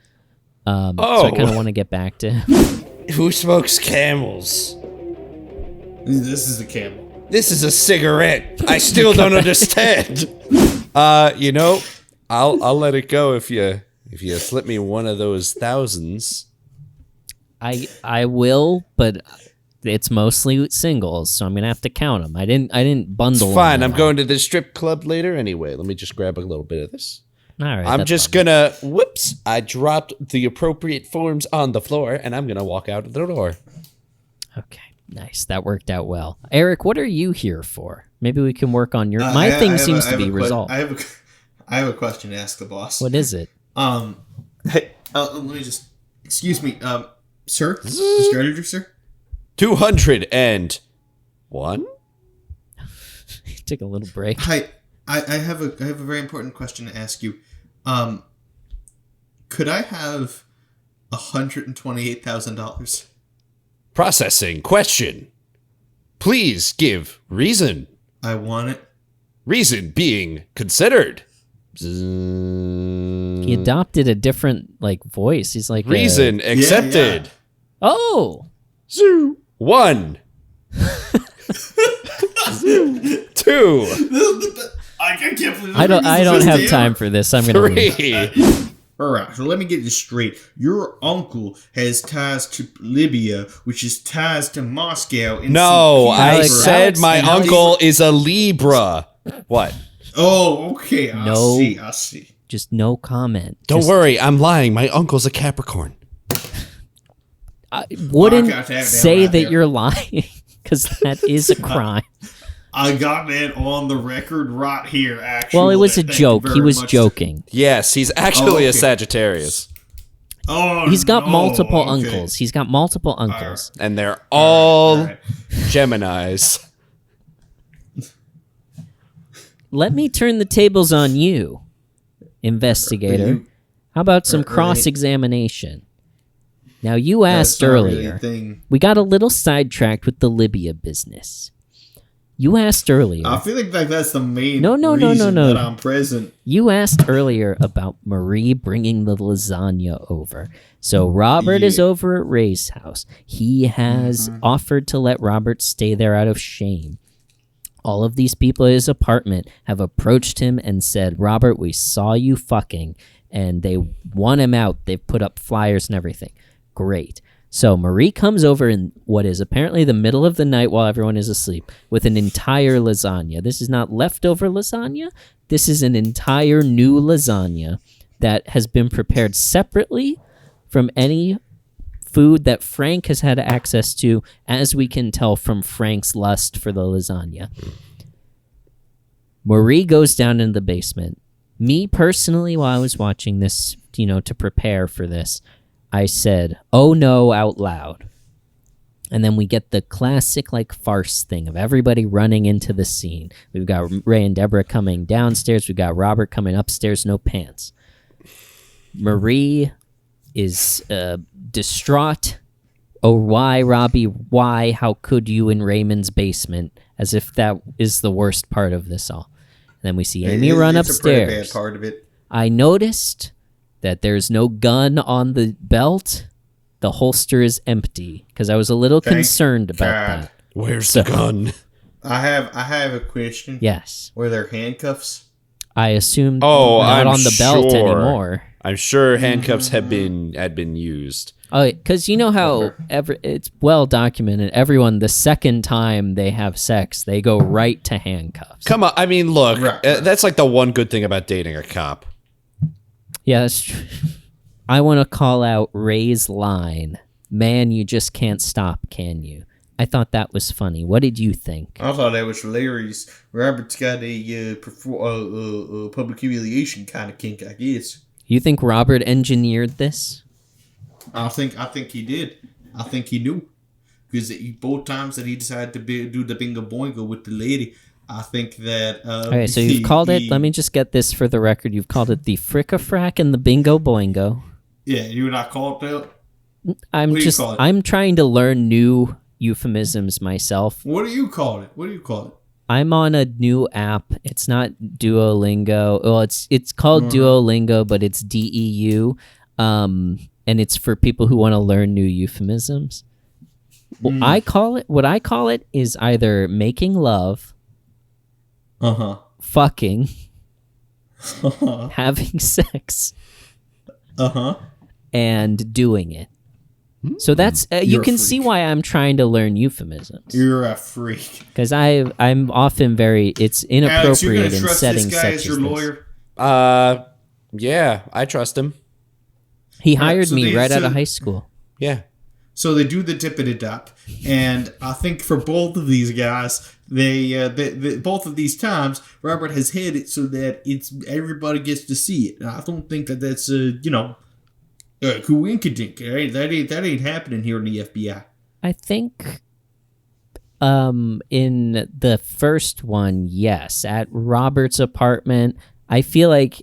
So I kind of want to get back to him. Who smokes Camels? This is a camel. This is a cigarette. I still don't understand. I'll let it go if you slip me one of those thousands. I will, but it's mostly singles, so I'm gonna have to count them. I didn't bundle. It's fine. them I'm going to the strip club later anyway. Let me just grab a little bit of this. All right. I'm just gonna. Whoops! I dropped the appropriate forms on the floor, and I'm gonna walk out the door. Okay, nice. That worked out well. Eric, what are you here for? Maybe we can work on your. My thing seems to be resolved. I have a question to ask the boss. What is it? Hey, let me just. Excuse me, sir, Mr. Editor, sir. 201. Take a little break. Hi. I have a very important question to ask you. Could I have $128,000? Processing question. Please give reason. I want it. Reason being considered. He adopted a different voice. He's like Reason accepted. Yeah. Oh, Zoo. 1. 2. I can't believe I don't have time for this. I'm gonna leave. 3. All right, so let me get this straight. Your uncle has ties to Libya, which is ties to Moscow. And No, St. I Petersburg. said my And uncle is a Libra. What? Oh, okay. No. I see. Just no comment. Don't worry, I'm lying. My uncle's a Capricorn. I wouldn't I got that down say right that there. you're lying because that is a crime. I got that on the record right here, actually. Well, it was a Thank you joke. very He was much. joking. Yes, he's actually Oh, a okay. Sagittarius. Oh, He's got no, multiple okay. uncles. He's got multiple uncles. And they're all All right. Geminis. Let me turn the tables on you, investigator. How about some Right. cross-examination? Now, you asked That's not really earlier. a thing. We got a little sidetracked with the Libya business. You asked earlier. I feel like that's the main No. reason that I'm present. You asked earlier about Marie bringing the lasagna over. So Robert is Yeah. over at Ray's house. He has offered to let Robert stay there out of shame. All of these people at his apartment have approached him and said, Robert, we saw you fucking, and they want him out. They've put up flyers and everything. Great. So Marie comes over in what is apparently the middle of the night while everyone is asleep with an entire lasagna. This is not leftover lasagna. This is an entire new lasagna that has been prepared separately from any food that Frank has had access to, as we can tell from Frank's lust for the lasagna. Marie goes down into the basement. Me personally, while I was watching this, to prepare for this, I said, "Oh no," out loud. And then we get the classic farce thing of everybody running into the scene. We've got Ray and Deborah coming downstairs. We've got Robert coming upstairs, no pants. Marie is distraught. Oh, why, Robbie? Why? How could you in Raymond's basement? As if that is the worst part of this all. And then we see Amy run It's a pretty upstairs. bad part of it. I noticed that there's no gun on the belt. The holster is empty because I was a little Thank concerned about God. that. Where's the gun? I have a question. Yes, Were there handcuffs? I assumed Oh, not I'm on the belt sure. anymore. I'm sure handcuffs had been used. Oh, because you know how it's well documented. Everyone, the second time they have sex, they go right to handcuffs. Come on, I mean, look, Right. that's like the one good thing about dating a cop. Yeah, that's true. I want to call out Ray's line. Man, you just can't stop, can you? I thought that was funny. What did you think? I thought that was hilarious. Robert's got a public humiliation kind of kink, I guess. You think Robert engineered this? I think he did. I think he knew, because both times that he decided to do the bingo boingo with the lady, I think that. Okay, so you've called it. Let me just get this for the record. You've called it the fricka-frack and the bingo boingo. Yeah, you and I called that. I'm What do you call it? I'm trying to learn new euphemisms myself. What do you call it? What do you call it? I'm on a new app. It's not Duolingo. Well, it's called Duolingo, but it's DEU. And it's for people who want to learn new euphemisms. What I call it is either making love, fucking, having sex, and doing it. So that's you You're a can see freak. why I'm trying to learn euphemisms, You're a freak. because I'm often it's Alex, you're inappropriate gonna in trust settings this guy such as as your this. lawyer? Yeah, I trust him. He hired so me they- right out so- of high school. Yeah. So they do the dippity-dop, and I think for both of these guys, they both of these times, Robert has hid it so that everybody gets to see it. And I don't think that that's coinkydink. Right? That ain't happening here in the FBI. I think In the first one, yes. At Robert's apartment, I feel like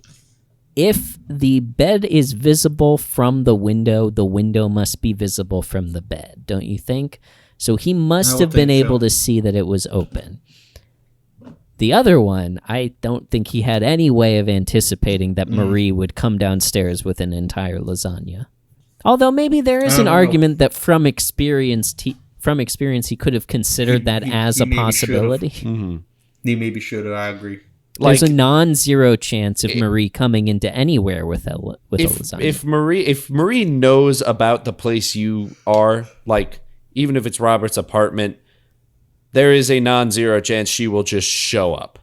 if the bed is visible from the window must be visible from the bed, don't you think? So he must have been able to see that it was open. The other one, I don't think he had any way of anticipating that Marie would come downstairs with an entire lasagna. Although maybe there is an argument that from experience he could have considered that as a possibility. He maybe should have. I agree. There's a non-zero chance of Marie coming into anywhere with a lasagna. If Marie knows about the place you are, like even if it's Robert's apartment, there is a non-zero chance she will just show up.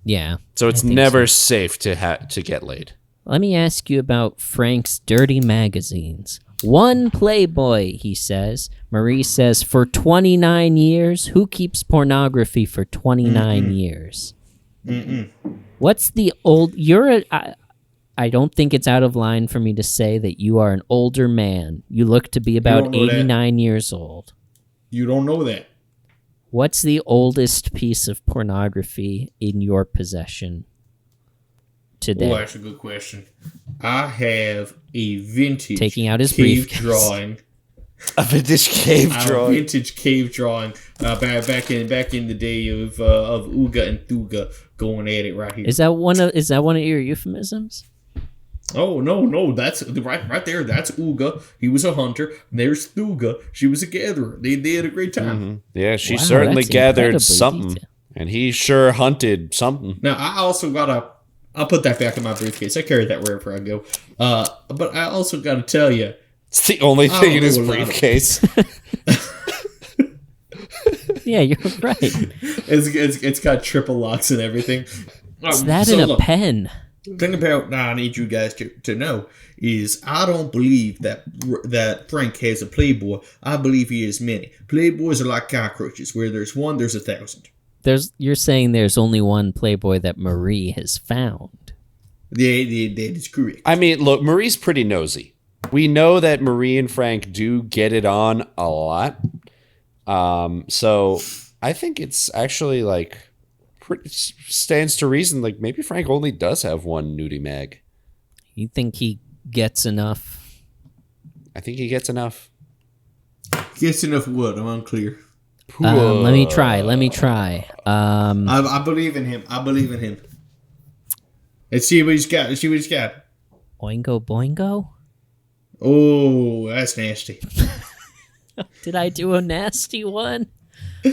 Yeah. So it's never safe to get laid. Let me ask you about Frank's dirty magazines. One Playboy, he says. Marie says, for 29 years? Who keeps pornography for 29 years? What's the old... I don't think it's out of line for me to say that you are an older man. You look to be about 89 years old. You don't know that. What's the oldest piece of pornography in your possession today? Oh, that's a good question. I have a vintage taking out his cave briefcase. drawing. A vintage cave drawing. A vintage cave drawing. Back in the day of Ooga and Thuga going at it right here. Is that one of your euphemisms? Oh no, that's right there. That's Ooga. He was a hunter. And there's Thuga. She was a gatherer. They had a great time. Mm-hmm. Yeah, she certainly gathered something, and he sure hunted something. Now I'll put that back in my briefcase. I carry that wherever I go. But I also got to tell you, it's the only thing in his briefcase. Yeah, you're right. It's got triple locks and everything. Is that in a pen? The thing about I need you guys to know is I don't believe that Frank has a Playboy. I believe he has many. Playboys are like cockroaches. Where there's one, there's 1,000. You're saying there's only one Playboy that Marie has found. That is correct. I mean, look, Marie's pretty nosy. We know that Marie and Frank do get it on a lot. So I think it's actually like stands to reason. Like maybe Frank only does have one nudie mag. You think he gets enough? I think he gets enough. Gets enough what? I'm unclear. Let me try. I believe in him. Let's see what he's got. Oingo boingo? Oh, that's nasty. Did I do a nasty one?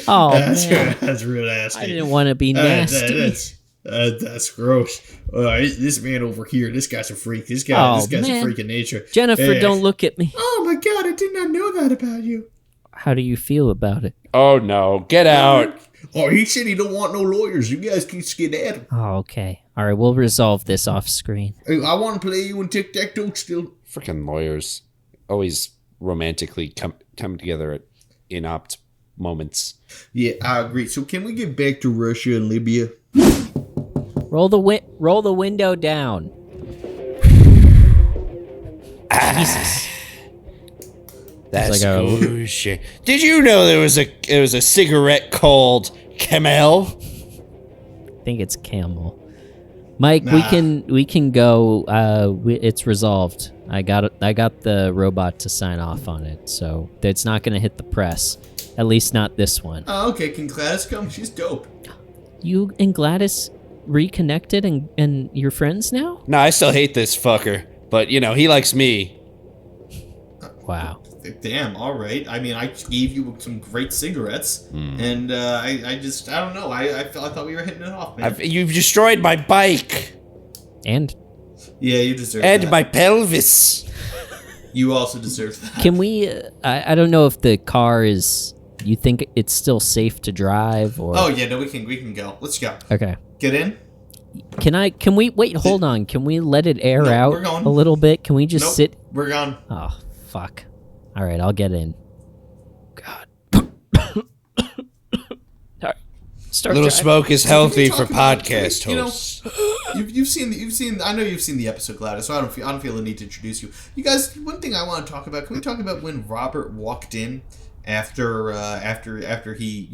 Oh, man. That's real nasty. I didn't want to be nasty. That's gross. This man over here, this guy's a freak. This guy's a freak in nature. Jennifer, don't look at me. Oh my God, I did not know that about you. How do you feel about it? Oh no, get out. Oh, he said he don't want no lawyers. You guys can skedaddle. Oh, okay. All right, we'll resolve this off screen. I want to play you in tic-tac-toe still. Freaking lawyers. Always romantically come together at inapt moments. Yeah, I agree. So can we get back to Russia and Libya? Roll the window down. Jesus. That's bullshit. Did you know there was a cigarette called Camel? I think it's Camel. Mike, we can go. It's resolved. I got the robot to sign off on it, so it's not going to hit the press. At least not this one. Oh, okay. Can Gladys come? She's dope. You and Gladys reconnected and you're friends now? No, I still hate this fucker, but you know he likes me. Wow. Damn. All right. I mean, I gave you some great cigarettes, and I don't know. I thought we were hitting it off, man. You've destroyed my bike. And yeah, you deserve that. And my pelvis. You also deserve that. Can we? I don't know if the car is. You think it's still safe to drive, or? Oh yeah, no, we can go. Let's go. Okay. Get in. Can we wait? Hold on. Can we let it air out a little bit? Can we just sit? We're gone. Oh fuck! All right, I'll get in. God. All right. Start. Little driving. Smoke is healthy for podcast hosts. You've seen. I know you've seen the episode, Gladys. So I don't feel the need to introduce you. You guys, one thing I want to talk about. Can we talk about when Robert walked in? after he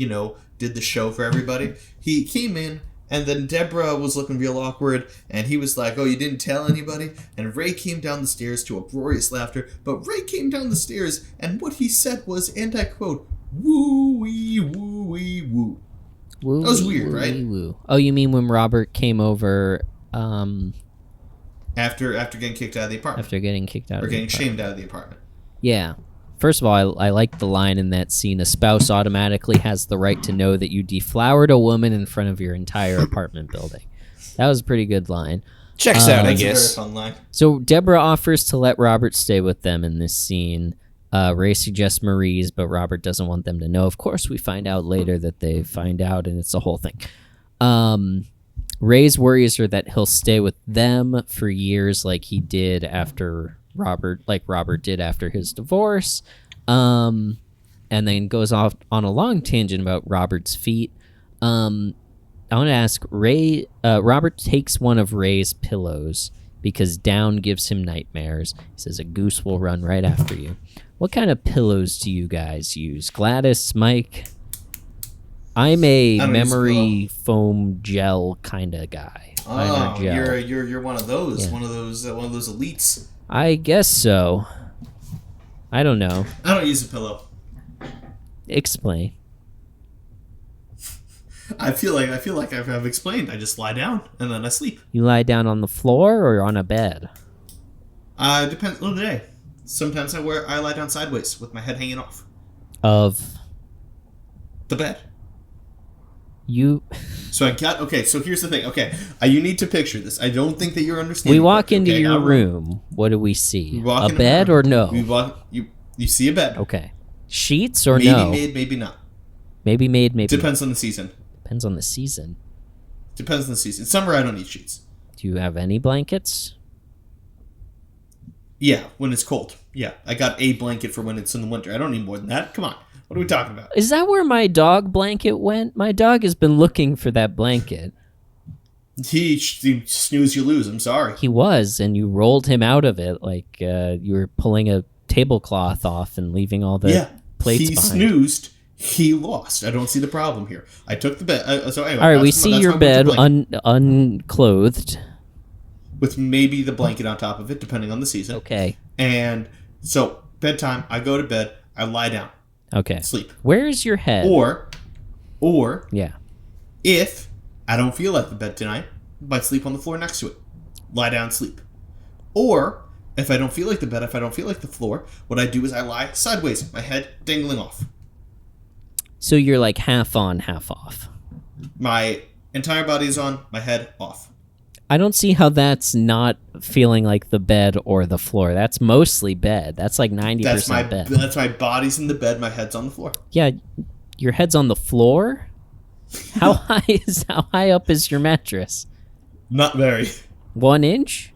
did the show for everybody. He came in, and then Deborah was looking real awkward, and he was like, "Oh, you didn't tell anybody?" And Ray came down the stairs to uproarious laughter. But Ray came down the stairs, and what he said was, and I quote, "Woo wee woo wee woo." Woo, That was weird, woo, right? Woo. Oh, you mean when Robert came over After getting kicked out of the apartment, after getting kicked out or of the getting apartment? shamed out of the apartment. Yeah. First of all, I like the line in that scene, a spouse automatically has the right to know that you deflowered a woman in front of your entire apartment building. That was a pretty good line. Checks out, I That's a very guess. fun line. So Deborah offers to let Robert stay with them in this scene. Ray suggests Marie's, but Robert doesn't want them to know. Of course, we find out later that they find out, and it's a whole thing. Ray's worries are that he'll stay with them for years like he did after Robert did after his divorce. And then goes off on a long tangent about Robert's feet. I want to ask Ray. Robert takes one of Ray's pillows because down gives him nightmares. He says a goose will run right after you. What kind of pillows do you guys use? Gladys, Mike? I'm a I don't use memory foam gel kind of guy. Oh, Gel. you're one of those, Yeah. one of those elites. I guess so. I don't know. I don't use a pillow. Explain. I feel like I've explained. I just lie down and then I sleep. You lie down on the floor or on a bed? Depends on the day. Sometimes I lie down sideways with my head hanging off Of the bed. you. So so here's the thing. Okay, you need to picture this. I don't think that you're understanding. We walk correctly, into okay? your Now, room. What do we see? we walk A in bed room. or no? We walk. You see a bed. Okay. Sheets or Maybe no? made, maybe not. Maybe made, maybe Depends on the season. Depends on the season. Depends on the season. Summer, I don't need sheets. Do you have any blankets? Yeah, when it's cold. Yeah, I got a blanket for when it's in the winter. I don't need more than that. Come on. What are we talking about? Is that where my dog blanket went? My dog has been looking for that blanket. He snooze, you lose. I'm sorry. He was, and you rolled him out of it like you were pulling a tablecloth off and leaving all the plates he behind. snoozed. He lost. I don't see the problem here. I took the bed. So anyway, All right, we that's see my your winter bed blanket, unclothed. with maybe the blanket on top of it, depending on the season. Okay. And so bedtime, I go to bed. I lie down, Okay. sleep. Where's your head? Or Yeah. if I don't feel like the bed tonight, I might sleep on the floor next to it. Lie down, sleep. Or if I don't feel like the bed, if I don't feel like the floor, what I do is I lie sideways, my head dangling off. So you're like half on, half off. My entire body is on, my head off. I don't see how that's not feeling like the bed or the floor. That's mostly bed. That's like 90% bed. That's my body's in the bed, my head's on the floor. Yeah, your head's on the floor? How high up is your mattress? Not very. 1 inch?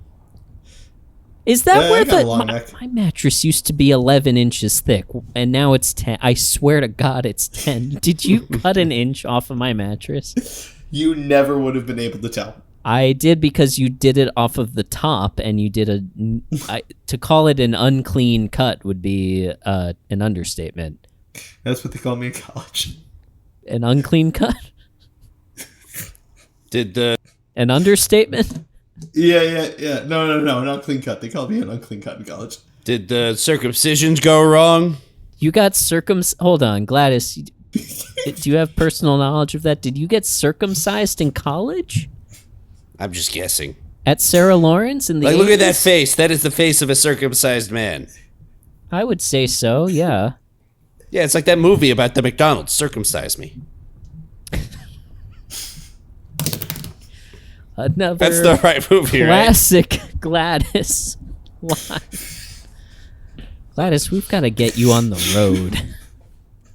Is that Yeah, I where got a the long neck. my mattress used to be 11 inches thick and now it's 10? I swear to God it's 10. Did you cut an inch off of my mattress? You never would have been able to tell. I did because you did it off of the top and you did to call it an unclean cut would be an understatement. That's what they call me in college. An unclean cut? An understatement? Yeah. No. Not clean cut. They called me an unclean cut in college. Did the circumcisions go wrong? You got Hold on, Gladys. Do you have personal knowledge of that? Did you get circumcised in college? I'm just guessing. At Sarah Lawrence in the Like, look at 80s? that face. That is the face of a circumcised man. I would say so, yeah. Yeah, it's like that movie about the McDonald's. Circumcise me. Another That's the right movie, right? classic Gladys line. Gladys, we've got to get you on the road.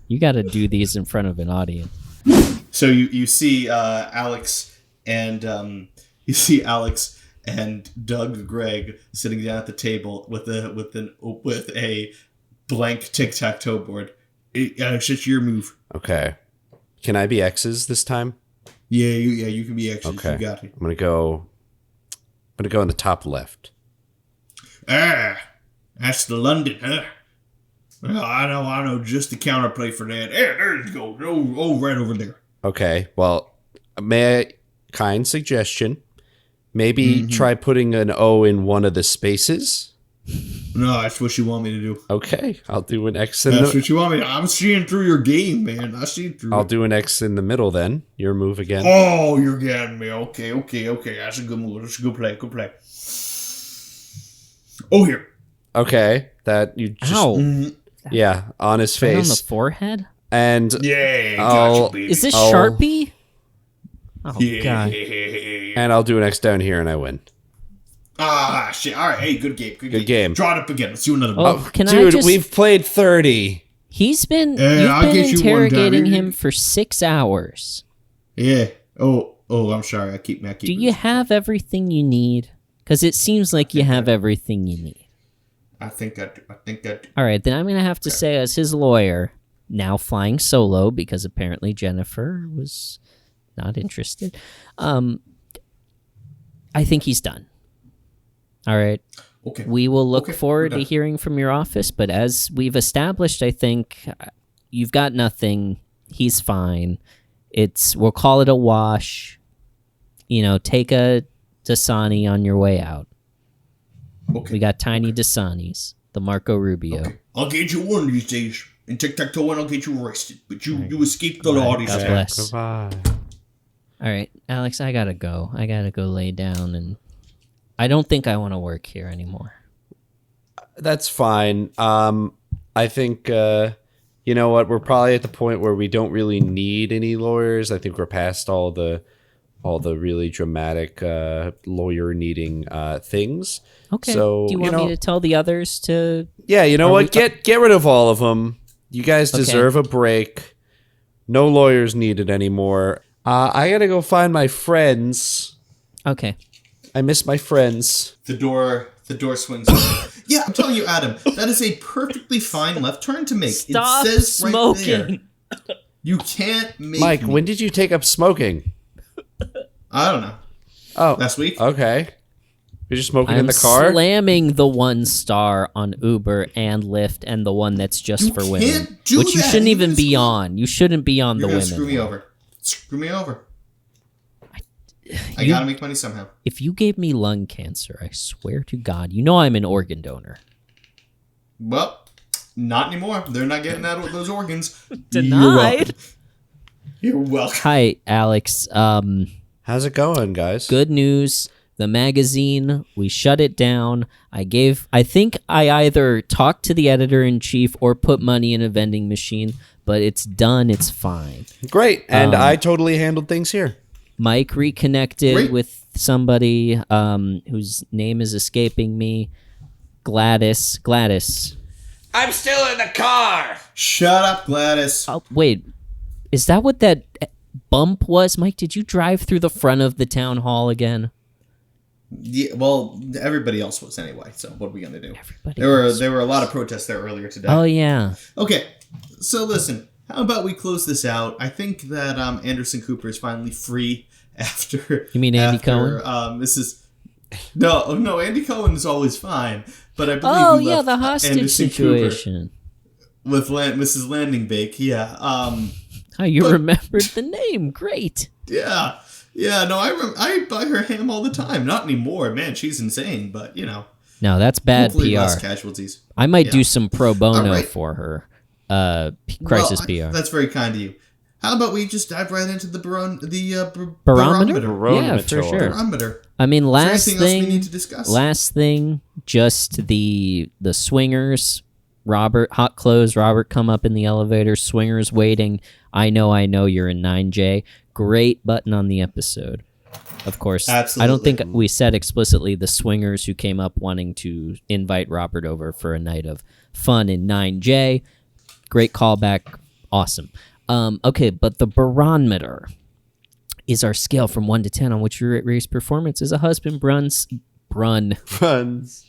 You got to do these in front of an audience. So you see Alex and Doug Gregg sitting down at the table with a blank tic-tac-toe board. It's just your move. Okay. Can I be X's this time? Yeah, you can be extra. Okay. You got it. I'm gonna go in the top left. That's the London, huh? I know. Just the counterplay for that. There you go. Right over there. Okay, well, kind suggestion. Maybe try putting an O in one of the spaces. No, that's what you want me to do. Okay, I'll do an X in That's what you want me to do. I'm seeing through your game, man. I see through I'll it. do an X in the middle then. Your move again. Oh, you're getting me. Okay. That's a good move. That's a good play. Oh, here. Okay, that you just... Ow. Yeah, on his Right face. on the forehead? And Yeah, I'll- gotcha, baby. Is this Oh. Sharpie? Oh, Yeah. God. and I'll do an X down here and I win. Ah, shit. All right. Hey, good game. Good game. Draw it up again. Let's do another Oh, one. can I Dude, just... we've played 30. You've been I'll get you one interrogating down. him for 6 hours. Yeah. Oh, I'm sorry. I keep Do you have everything you need? Because it seems like you have everything you need. I think I do. All right, then I'm going to have to say, as his lawyer, now flying solo because apparently Jennifer was not interested, I think he's done. All right. Okay. We will look Okay, forward we're to done. hearing from your office, but as we've established, I think you've got nothing. He's fine. We'll call it a wash. Take a Dasani on your way out. Okay. We got tiny Dasanis, the Marco Rubio. Okay. I'll get you one of these days. In tic-tac-toe, and I'll get you arrested. But you escaped the law this God time. bless. Goodbye. All right, Alex, I gotta go. I gotta go lay down, and I don't think I want to work here anymore. That's fine. I think, you know what? We're probably at the point where we don't really need any lawyers. I think we're past all the really dramatic lawyer needing things. Okay. So, do you want me to tell the others to? Yeah, you know Are what? we- Get rid of all of them. You guys Okay. deserve a break. No lawyers needed anymore. I gotta go find my friends. Okay. I miss my friends. The door swings open. Yeah, I'm telling you, Adam, that is a perfectly fine left turn to make. Stop it says smoking. Right there. You can't make Mike, me. when did you take up smoking? I don't know. Oh, Last week? okay. You're just smoking in I'm the car? slamming the 1-star on Uber and Lyft, and the one that's just You for women, can't do which you that. shouldn't You're even gonna be screw- on. You shouldn't be on You're the gonna women. screw me one. over. Screw me over. I You- gotta make money somehow. If you gave me lung cancer, I swear to God, you know I'm an organ donor. Well, not anymore. They're not getting out of those organs. Denied. You're welcome. Hi, Alex. How's it going, guys? Good news. The magazine, we shut it down. I think I either talked to the editor-in-chief or put money in a vending machine, but it's done. It's fine. Great. And I totally handled things here. Mike reconnected Great. with somebody whose name is escaping me. Gladys. I'm still in the car. Shut up, Gladys. Oh, wait. Is that what that bump was? Mike, did you drive through the front of the town hall again? Yeah, well, everybody else was anyway. So what are we gonna do? Everybody There were a lot of protests there earlier today. Oh, yeah. Okay, so listen. How about we close this out? I think that Anderson Cooper is finally free after. You mean Andy after, Cohen? This is no. Andy Cohen is always fine, but I believe Oh, we yeah, left the hostage Anderson situation. Cooper with Mrs. Landing Bake. Yeah. Oh, you But- remembered the name. Great. Yeah. No, I buy her ham all the time. Not anymore, man. She's insane, but No, that's bad hopefully less PR. casualties. I might Yeah. do some pro bono All right. for her. Crisis Well, PR. That's very kind of you. How about we just dive right into the Barometer? barometer? Yeah, for sure. Barometer. I mean, Is there anything else we need to last discuss? thing, just the swingers. Hot clothes. Robert come up in the elevator. Swingers waiting. I know. You're in 9J. Great button on the episode. Of course, I don't think Absolutely. we said explicitly the swingers who came up wanting to invite Robert over for a night of fun in 9J. Great callback. Awesome. Okay, but the barometer is our scale from 1 to 10 on which we rate Ray's performance as a husband bruns. Friends.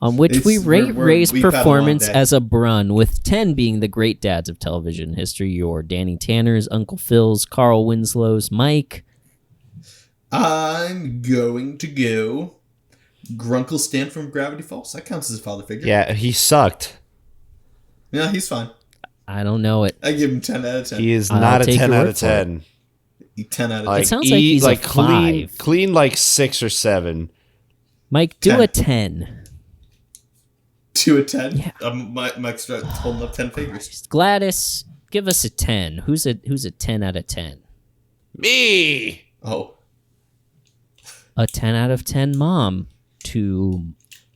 On which we rate Ray's we've had a long performance day. as a brun, with 10 being the great dads of television history, your Danny Tanners, Uncle Phil's, Carl Winslow's, Mike. I'm going to go Grunkle Stan from Gravity Falls. That counts as a father figure. Yeah, he sucked. Yeah, he's fine. I don't know it. I give him 10 out of 10. He is I'll not a take 10 your out word of for it. 10. 10 out of 10. Like, It sounds like he's a clean, 5. clean like 6 or 7. Mike, do 10. a 10. 2 out of 10? Yeah. Mike's holding up 10 fingers. Gladys, give us a 10. Who's a 10 out of 10? Me! Oh. A 10 out of 10 mom to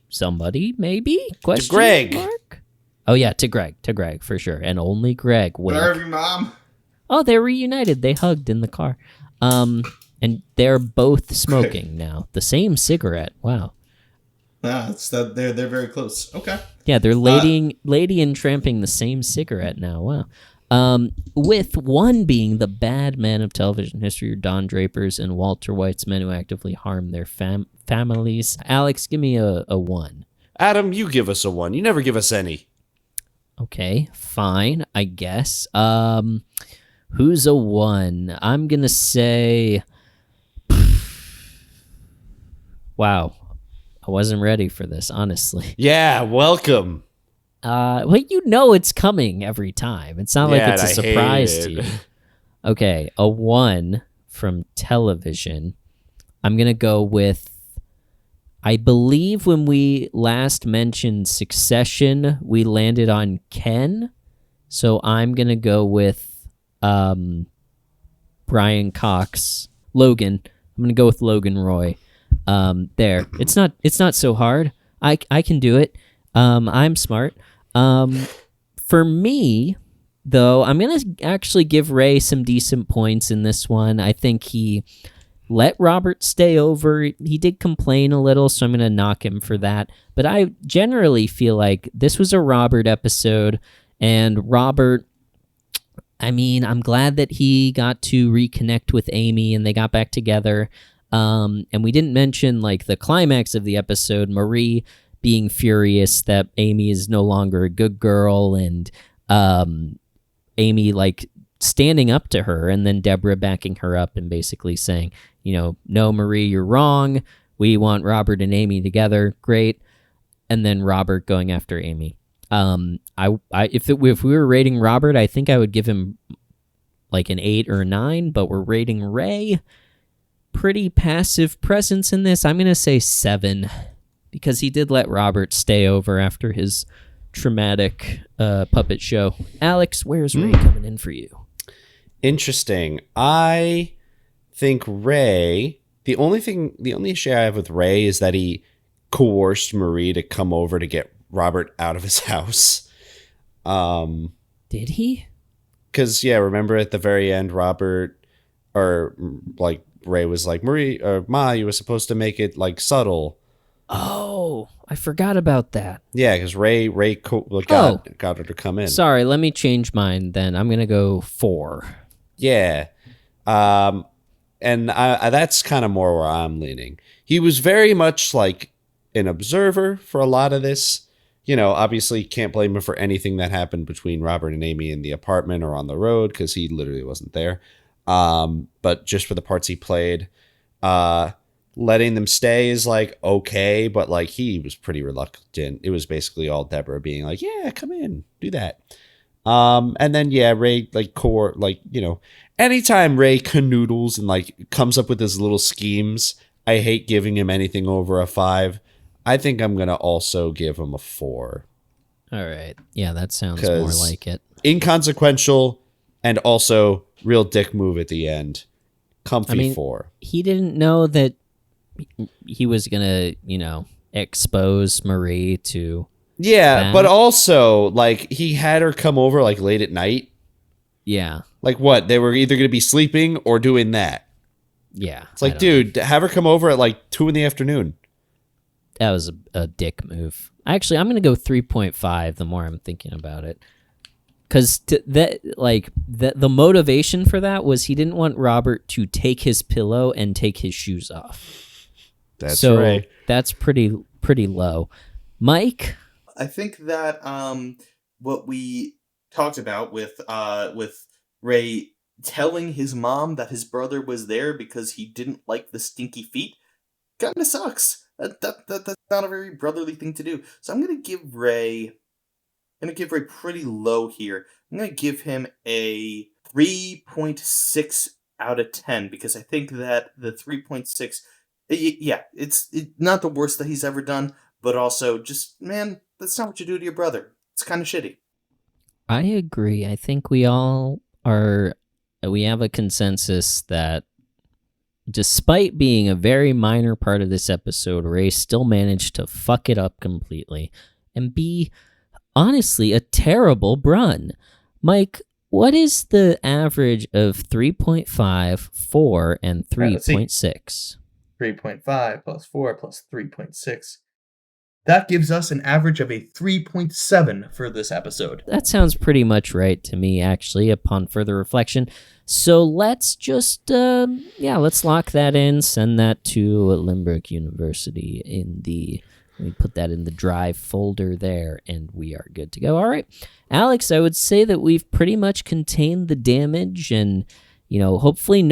somebody, maybe? Question Greg. mark? Oh, yeah, to Greg, for sure. And only Greg. Wink. Where are you, Mom? Oh, they're reunited. They hugged in the car. And they're both smoking now. The same cigarette. Wow. It's that they're very close. Okay. Yeah, they're lady and tramping the same cigarette now. Wow. With one being the bad man of television history, Don Draper's and Walter White's men who actively harm their families. Alex, give me a 1. Adam, you give us a 1. You never give us any. Okay, fine, I guess. Who's a 1? I'm gonna say... Wow. I wasn't ready for this, honestly. Yeah, welcome. Well, you know it's coming every time. It's not like Yeah, it's a and I hate surprise it. to you. Okay, a 1 from television. I'm going to go with, I believe when we last mentioned Succession, we landed on Ken. So I'm going to go with Brian Cox. Logan. I'm going to go with Logan Roy. There. It's not so hard. I can do it. I'm smart. For me, though, I'm going to actually give Ray some decent points in this one. I think he let Robert stay over. He did complain a little, so I'm going to knock him for that. But I generally feel like this was a Robert episode, and Robert, I mean, I'm glad that he got to reconnect with Amy and they got back together. And we didn't mention, like, the climax of the episode, Marie being furious that Amy is no longer a good girl, and Amy, like, standing up to her, and then Deborah backing her up and basically saying, no, Marie, you're wrong. We want Robert and Amy together. Great. And then Robert going after Amy. If we were rating Robert, I think I would give him like an 8 or a 9, but we're rating Ray. Pretty passive presence in this. I'm going to say 7 because he did let Robert stay over after his traumatic puppet show. Alex, where's Ray coming in for you? Interesting. I think Ray, the only issue I have with Ray is that he coerced Marie to come over to get Robert out of his house. Did he? Because, remember at the very end, Ray was like, Marie, or Ma, you were supposed to make it, like, subtle. Oh, I forgot about that. Yeah, because Ray got her to come in. Sorry, let me change mine then. I'm going to go 4. Yeah. And that's kind of more where I'm leaning. He was very much like an observer for a lot of this. Obviously can't blame him for anything that happened between Robert and Amy in the apartment or on the road because he literally wasn't there. But just for the parts he played, letting them stay is like okay, but like he was pretty reluctant. It was basically all Deborah being like, "Yeah, come in, do that." And then Ray anytime Ray canoodles and like comes up with his little schemes, I hate giving him anything over a 5. I think I'm gonna also give him a 4. All right. Yeah, that sounds more like it. Inconsequential and also real dick move at the end. Comfy 4. He didn't know that he was gonna, expose Marie to. Yeah, that. but also like he had her come over like late at night. Yeah. Like what? They were either gonna be sleeping or doing that. Yeah. It's like, dude, have her come over at like 2 PM. That was a dick move. Actually, I'm going to go 3.5 the more I'm thinking about it. Because the motivation for that was he didn't want Robert to take his pillow and take his shoes off. That's right. That's pretty low. Mike? I think that what we talked about with Ray telling his mom that his brother was there because he didn't like the stinky feet kind of sucks. That's not a very brotherly thing to do. So I'm gonna give Ray going to give Ray pretty low here. I'm going to give him a 3.6 out of 10 because I think that the 3.6, it's not the worst that he's ever done, but also just, man, that's not what you do to your brother. It's kind of shitty. I agree. I think we have a consensus that despite being a very minor part of this episode, Ray still managed to fuck it up completely and be, honestly, a terrible Brun. Mike, what is the average of 3.5, 4, and 3.6? 3.5 plus 4 plus 3.6. That gives us an average of a 3.7 for this episode. That sounds pretty much right to me, actually, upon further reflection. So let's just, let's lock that in, send that to Limerick University we put that in the drive folder there, and we are good to go. All right. Alex, I would say that we've pretty much contained the damage, and, hopefully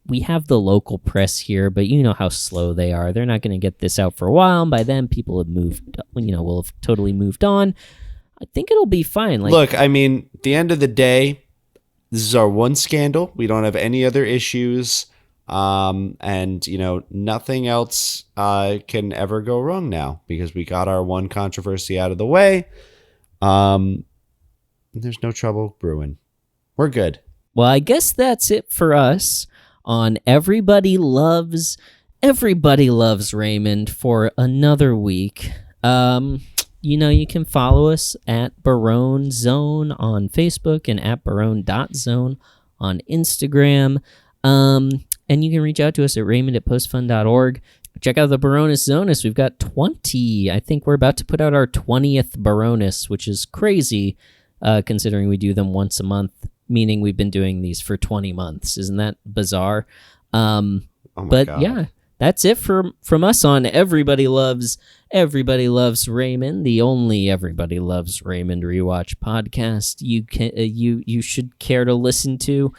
we have the local press here, but you know how slow they are. They're not going to get this out for a while, and by then people have will have totally moved on. I think it'll be fine. Look, I mean, at the end of the day, this is our one scandal. We don't have any other issues, and nothing else can ever go wrong now because we got our one controversy out of the way. There's no trouble brewing. We're good. Well, I guess that's it for us on Everybody Loves Raymond for another week. You can follow us at Barone Zone on Facebook and at barone.zone on Instagram. And you can reach out to us at raymond@postfund.org. Check out the Baroness Zonus. We've got 20. I think we're about to put out our 20th Baroness, which is crazy considering we do them once a month. Meaning we've been doing these for 20 months. Isn't that bizarre? God. Yeah, that's it from us on Everybody Loves Raymond, the only Everybody Loves Raymond rewatch podcast you should care to listen to.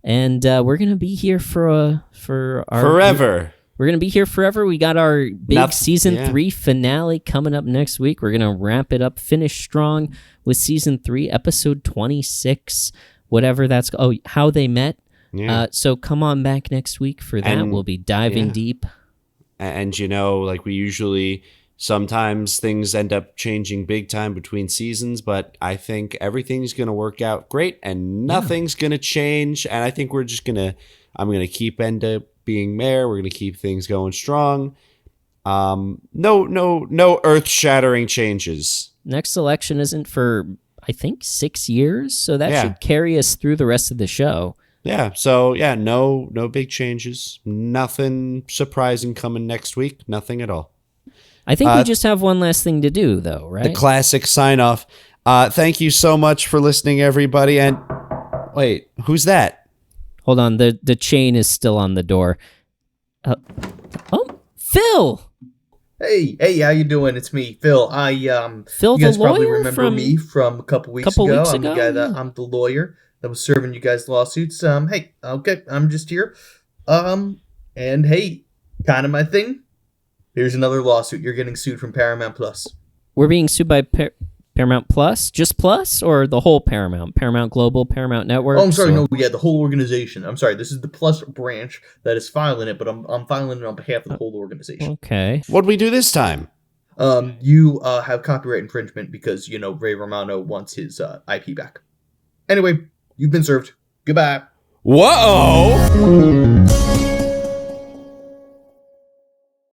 And we're gonna be here for our forever. We're gonna be here forever. We got our big season 3 finale coming up next week. We're gonna wrap it up, finish strong with season 3, episode 26. Whatever that's How They Met. Yeah. So come on back next week for that. We'll be diving deep. And we usually sometimes things end up changing big time between seasons, but I think everything's going to work out great and nothing's going to change. And I think I'm going to keep end up being mayor. We're going to keep things going strong. No earth-shattering changes. Next election isn't for, I think, 6 years, so that should carry us through the rest of the show. Yeah, so no big changes. Nothing surprising coming next week. Nothing at all. I think we just have one last thing to do, though, right? The classic sign-off. Thank you so much for listening, everybody. And wait, who's that? Hold on, the chain is still on the door. Phil! Hey, how you doing? It's me, Phil. Phil, you guys the probably lawyer remember me from a couple weeks ago. I'm the guy I'm the lawyer that was serving you guys lawsuits. Hey, okay, I'm just here. And hey, kind of my thing. Here's another lawsuit. You're getting sued from Paramount Plus. We're being sued by Paramount Plus? Just Plus or the whole Paramount? Paramount Global, Paramount Network? Oh, I'm sorry. No, the whole organization. I'm sorry. This is the Plus branch that is filing it, but I'm filing it on behalf of the whole organization. Okay. What'd we do this time? You have copyright infringement because, Ray Romano wants his IP back. Anyway, you've been served. Goodbye. Whoa!